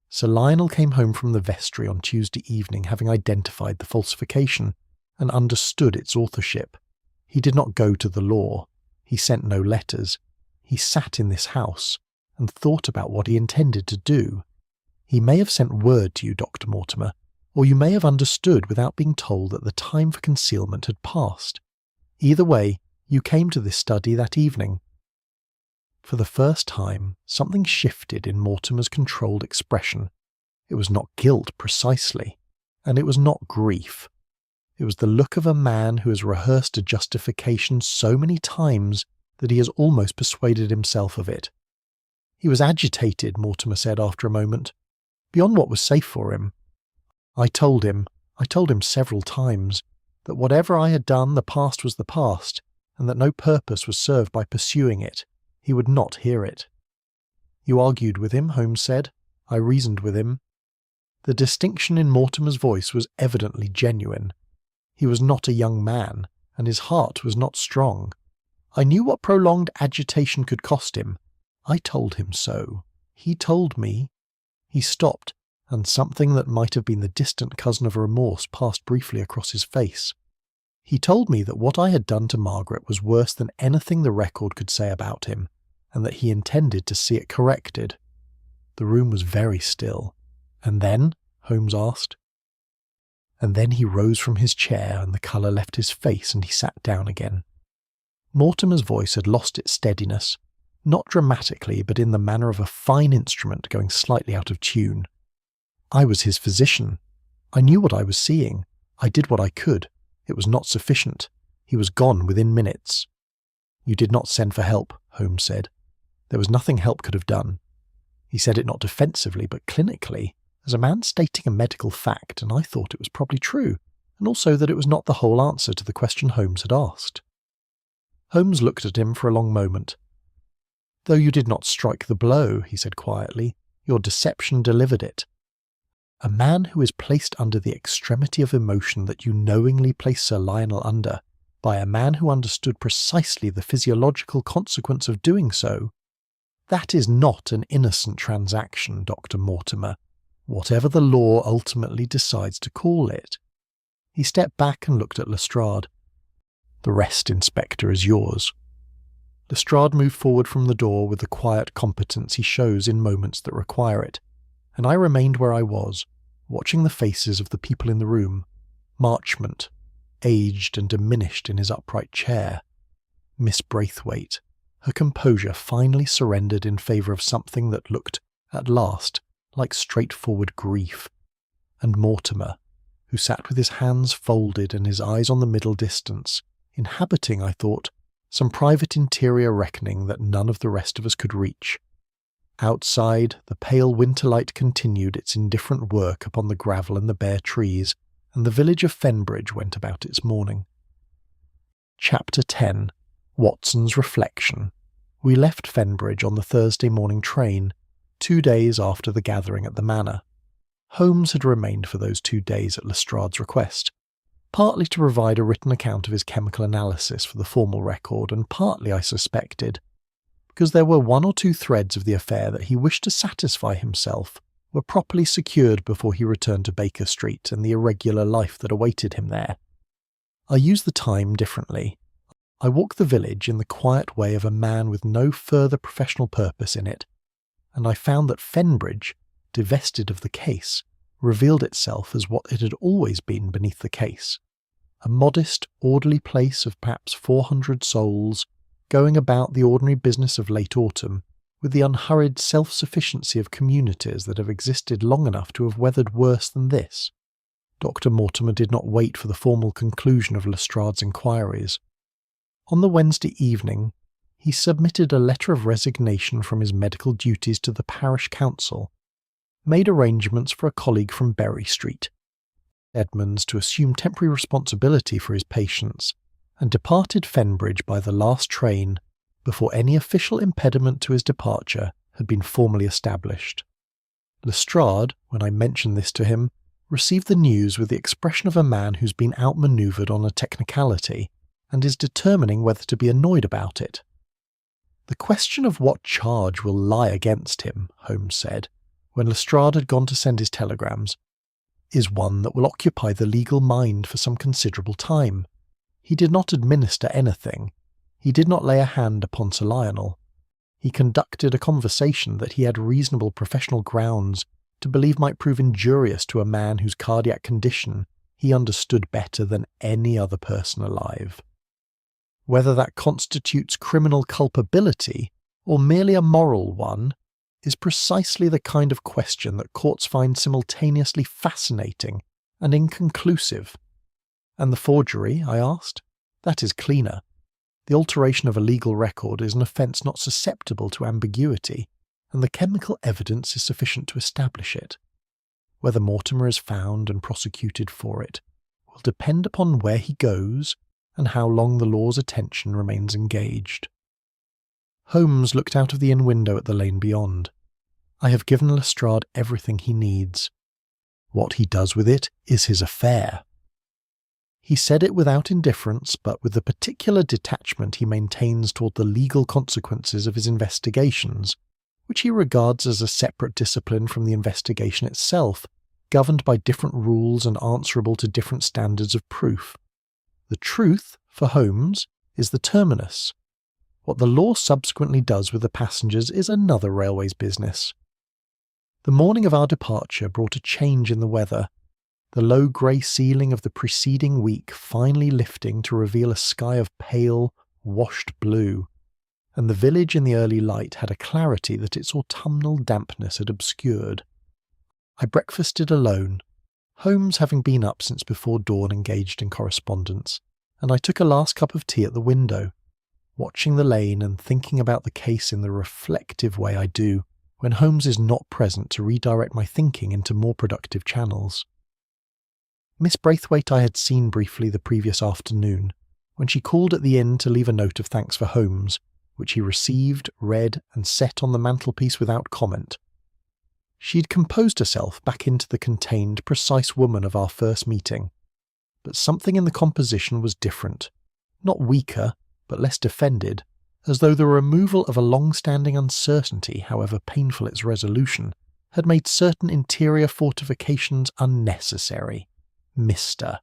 Sir Lionel came home from the vestry on Tuesday evening having identified the falsification and understood its authorship. He did not go to the law. He sent no letters. He sat in this house and thought about what he intended to do. He may have sent word to you, Dr. Mortimer, or you may have understood without being told that the time for concealment had passed. Either way, you came to this study that evening. For the first time, something shifted in Mortimer's controlled expression. It was not guilt precisely, and it was not grief. It was the look of a man who has rehearsed a justification so many times that he has almost persuaded himself of it. He was agitated, Mortimer said after a moment, beyond what was safe for him. I told him several times, that whatever I had done, the past was the past, and that no purpose was served by pursuing it. He would not hear it. You argued with him, Holmes said. I reasoned with him. The distinction in Mortimer's voice was evidently genuine. He was not a young man, and his heart was not strong. I knew what prolonged agitation could cost him. I told him so. He told me. He stopped, and something that might have been the distant cousin of remorse passed briefly across his face. He told me that what I had done to Margaret was worse than anything the record could say about him, and that he intended to see it corrected. The room was very still. And then? Holmes asked. And then he rose from his chair, and the colour left his face, and he sat down again. Mortimer's voice had lost its steadiness, not dramatically, but in the manner of a fine instrument going slightly out of tune. I was his physician. I knew what I was seeing. I did what I could. It was not sufficient. He was gone within minutes. You did not send for help, Holmes said. There was nothing help could have done. He said it not defensively, but clinically, as a man stating a medical fact, and I thought it was probably true, and also that it was not the whole answer to the question Holmes had asked. Holmes looked at him for a long moment, "Though you did not strike the blow," he said quietly, "your deception delivered it. A man who is placed under the extremity of emotion that you knowingly placed Sir Lionel under, by a man who understood precisely the physiological consequence of doing so, that is not an innocent transaction, Dr. Mortimer, whatever the law ultimately decides to call it." He stepped back and looked at Lestrade. "The rest, Inspector, is yours." Lestrade moved forward from the door with the quiet competence he shows in moments that require it, and I remained where I was, watching the faces of the people in the room. Marchmont, aged and diminished in his upright chair. Miss Braithwaite, her composure finally surrendered in favour of something that looked, at last, like straightforward grief. And Mortimer, who sat with his hands folded and his eyes on the middle distance, inhabiting, I thought, some private interior reckoning that none of the rest of us could reach. Outside, the pale winter light continued its indifferent work upon the gravel and the bare trees, and the village of Fenbridge went about its mourning. Chapter 10. Watson's Reflection. We left Fenbridge on the Thursday morning train, 2 days after the gathering at the manor. Holmes had remained for those 2 days at Lestrade's request, partly to provide a written account of his chemical analysis for the formal record, and partly, I suspected, because there were 1 or 2 threads of the affair that he wished to satisfy himself were properly secured before he returned to Baker Street and the irregular life that awaited him there. I used the time differently. I walked the village in the quiet way of a man with no further professional purpose in it, and I found that Fenbridge, divested of the case, revealed itself as what it had always been beneath the case, a modest, orderly place of perhaps 400 souls, going about the ordinary business of late autumn, with the unhurried self-sufficiency of communities that have existed long enough to have weathered worse than this. Dr. Mortimer did not wait for the formal conclusion of Lestrade's inquiries. On the Wednesday evening, he submitted a letter of resignation from his medical duties to the parish council, made arrangements for a colleague from Berry Street, Edmonds, to assume temporary responsibility for his patients, and departed Fenbridge by the last train before any official impediment to his departure had been formally established. Lestrade, when I mentioned this to him, received the news with the expression of a man who's been outmanoeuvred on a technicality and is determining whether to be annoyed about it. "The question of what charge will lie against him," Holmes said, when Lestrade had gone to send his telegrams, "is one that will occupy the legal mind for some considerable time. He did not administer anything. He did not lay a hand upon Sir Lionel. He conducted a conversation that he had reasonable professional grounds to believe might prove injurious to a man whose cardiac condition he understood better than any other person alive. Whether that constitutes criminal culpability or merely a moral one is precisely the kind of question that courts find simultaneously fascinating and inconclusive." "And the forgery?" I asked. "That is cleaner. The alteration of a legal record is an offence not susceptible to ambiguity, and the chemical evidence is sufficient to establish it. Whether Mortimer is found and prosecuted for it will depend upon where he goes and how long the law's attention remains engaged." Holmes looked out of the inn window at the lane beyond. "I have given Lestrade everything he needs. What he does with it is his affair." He said it without indifference, but with the particular detachment he maintains toward the legal consequences of his investigations, which he regards as a separate discipline from the investigation itself, governed by different rules and answerable to different standards of proof. The truth, for Holmes, is the terminus. What the law subsequently does with the passengers is another railway's business. The morning of our departure brought a change in the weather, the low grey ceiling of the preceding week finally lifting to reveal a sky of pale, washed blue, and the village in the early light had a clarity that its autumnal dampness had obscured. I breakfasted alone, Holmes having been up since before dawn engaged in correspondence, and I took a last cup of tea at the window, watching the lane and thinking about the case in the reflective way I do when Holmes is not present to redirect my thinking into more productive channels. Miss Braithwaite I had seen briefly the previous afternoon, when she called at the inn to leave a note of thanks for Holmes, which he received, read, and set on the mantelpiece without comment. She'd composed herself back into the contained, precise woman of our first meeting, but something in the composition was different, not weaker, but less defended, as though the removal of a long-standing uncertainty, however painful its resolution, had made certain interior fortifications unnecessary. Mr.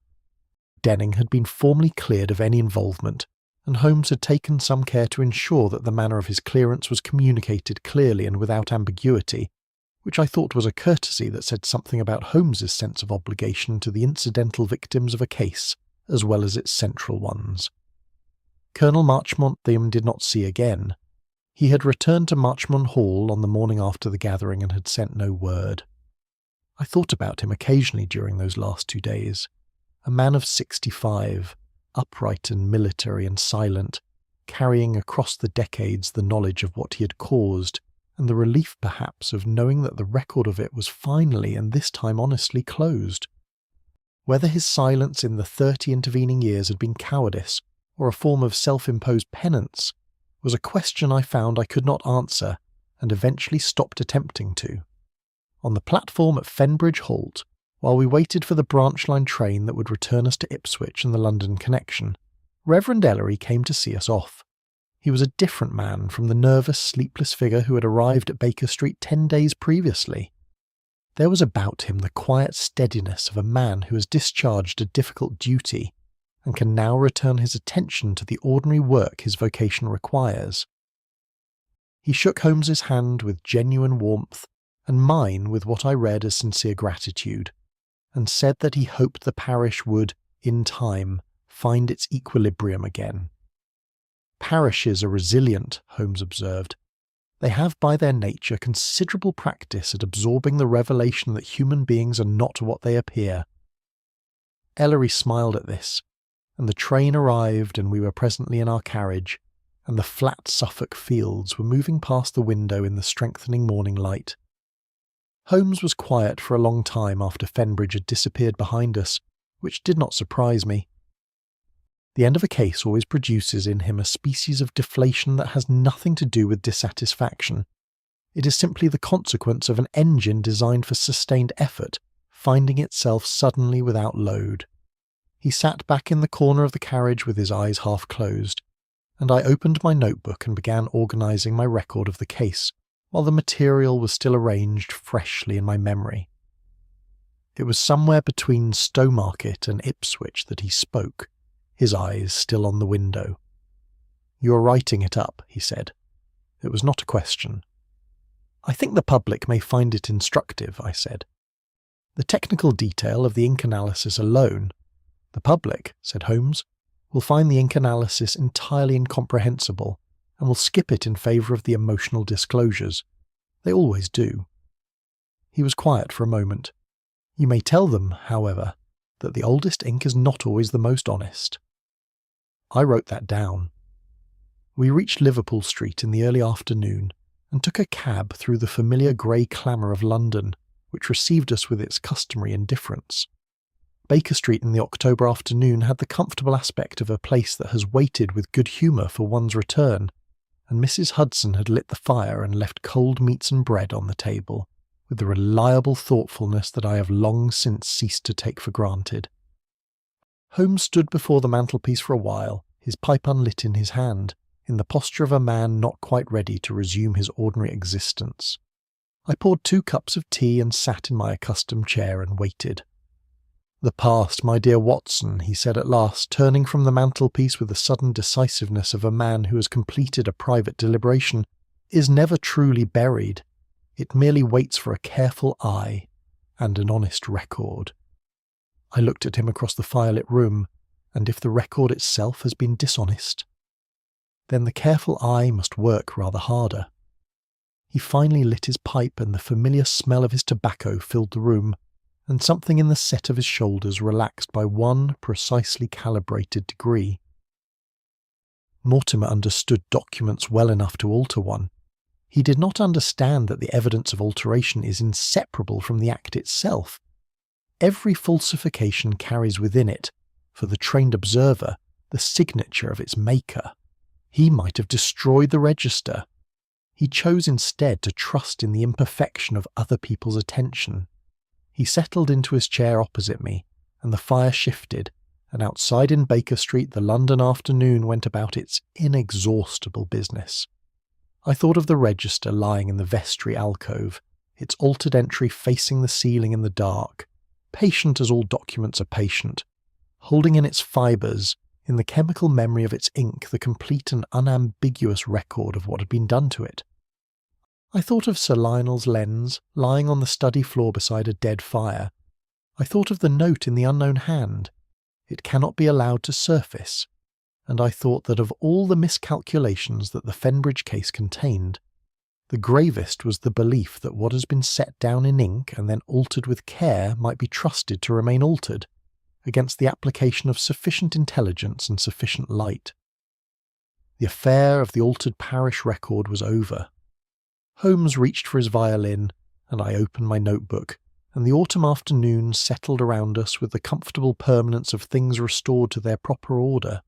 Denning had been formally cleared of any involvement, and Holmes had taken some care to ensure that the manner of his clearance was communicated clearly and without ambiguity, which I thought was a courtesy that said something about Holmes's sense of obligation to the incidental victims of a case, as well as its central ones. Colonel Marchmont Thiem did not see again. He had returned to Marchmont Hall on the morning after the gathering and had sent no word. I thought about him occasionally during those last 2 days. A man of 65, upright and military and silent, carrying across the decades the knowledge of what he had caused, and the relief perhaps of knowing that the record of it was finally and this time honestly closed. Whether his silence in the 30 intervening years had been cowardice or a form of self-imposed penance was a question I found I could not answer and eventually stopped attempting to. On the platform at Fenbridge Halt, while we waited for the branch line train that would return us to Ipswich and the London connection, Reverend Ellery came to see us off. He was a different man from the nervous, sleepless figure who had arrived at Baker Street 10 days previously. There was about him the quiet steadiness of a man who has discharged a difficult duty and can now return his attention to the ordinary work his vocation requires. He shook Holmes's hand with genuine warmth, and mine with what I read as sincere gratitude, and said that he hoped the parish would, in time, find its equilibrium again. Parishes are resilient, Holmes observed. They have by their nature considerable practice at absorbing the revelation that human beings are not what they appear. Ellery smiled at this, and the train arrived and we were presently in our carriage, and the flat Suffolk fields were moving past the window in the strengthening morning light. Holmes was quiet for a long time after Fenbridge had disappeared behind us, which did not surprise me. The end of a case always produces in him a species of deflation that has nothing to do with dissatisfaction. It is simply the consequence of an engine designed for sustained effort, finding itself suddenly without load. He sat back in the corner of the carriage with his eyes half closed, and I opened my notebook and began organising my record of the case, while the material was still arranged freshly in my memory. It was somewhere between Stowmarket and Ipswich that he spoke, his eyes still on the window. "You are writing it up," he said. It was not a question. "I think the public may find it instructive," I said. "The technical detail of the ink analysis alone. The public," said Holmes, "will find the ink analysis entirely incomprehensible, and will skip it in favour of the emotional disclosures. They always do." He was quiet for a moment. "You may tell them, however, that the oldest ink is not always the most honest." I wrote that down. We reached Liverpool Street in the early afternoon and took a cab through the familiar grey clamour of London, which received us with its customary indifference. Baker Street in the October afternoon had the comfortable aspect of a place that has waited with good humour for one's return, and Mrs. Hudson had lit the fire and left cold meats and bread on the table, with the reliable thoughtfulness that I have long since ceased to take for granted. Holmes stood before the mantelpiece for a while, his pipe unlit in his hand, in the posture of a man not quite ready to resume his ordinary existence. I poured 2 cups of tea and sat in my accustomed chair and waited. "The past, my dear Watson," he said at last, turning from the mantelpiece with the sudden decisiveness of a man who has completed a private deliberation, "is never truly buried. It merely waits for a careful eye and an honest record." I looked at him across the firelit room, and if the record itself has been dishonest, then the careful eye must work rather harder. He finally lit his pipe, and the familiar smell of his tobacco filled the room, and something in the set of his shoulders relaxed by one precisely calibrated degree. Mortimer understood documents well enough to alter one. He did not understand that the evidence of alteration is inseparable from the act itself. Every falsification carries within it, for the trained observer, the signature of its maker. He might have destroyed the register. He chose instead to trust in the imperfection of other people's attention. He settled into his chair opposite me, and the fire shifted, and outside in Baker Street the London afternoon went about its inexhaustible business. I thought of the register lying in the vestry alcove, its altered entry facing the ceiling in the dark, patient as all documents are patient, holding in its fibres, in the chemical memory of its ink, the complete and unambiguous record of what had been done to it. I thought of Sir Lionel's lens lying on the study floor beside a dead fire. I thought of the note in the unknown hand. It cannot be allowed to surface. And I thought that of all the miscalculations that the Fenbridge case contained, the gravest was the belief that what has been set down in ink and then altered with care might be trusted to remain altered, against the application of sufficient intelligence and sufficient light. The affair of the Altered Parish Record was over. Holmes reached for his violin, and I opened my notebook, and the autumn afternoon settled around us with the comfortable permanence of things restored to their proper order.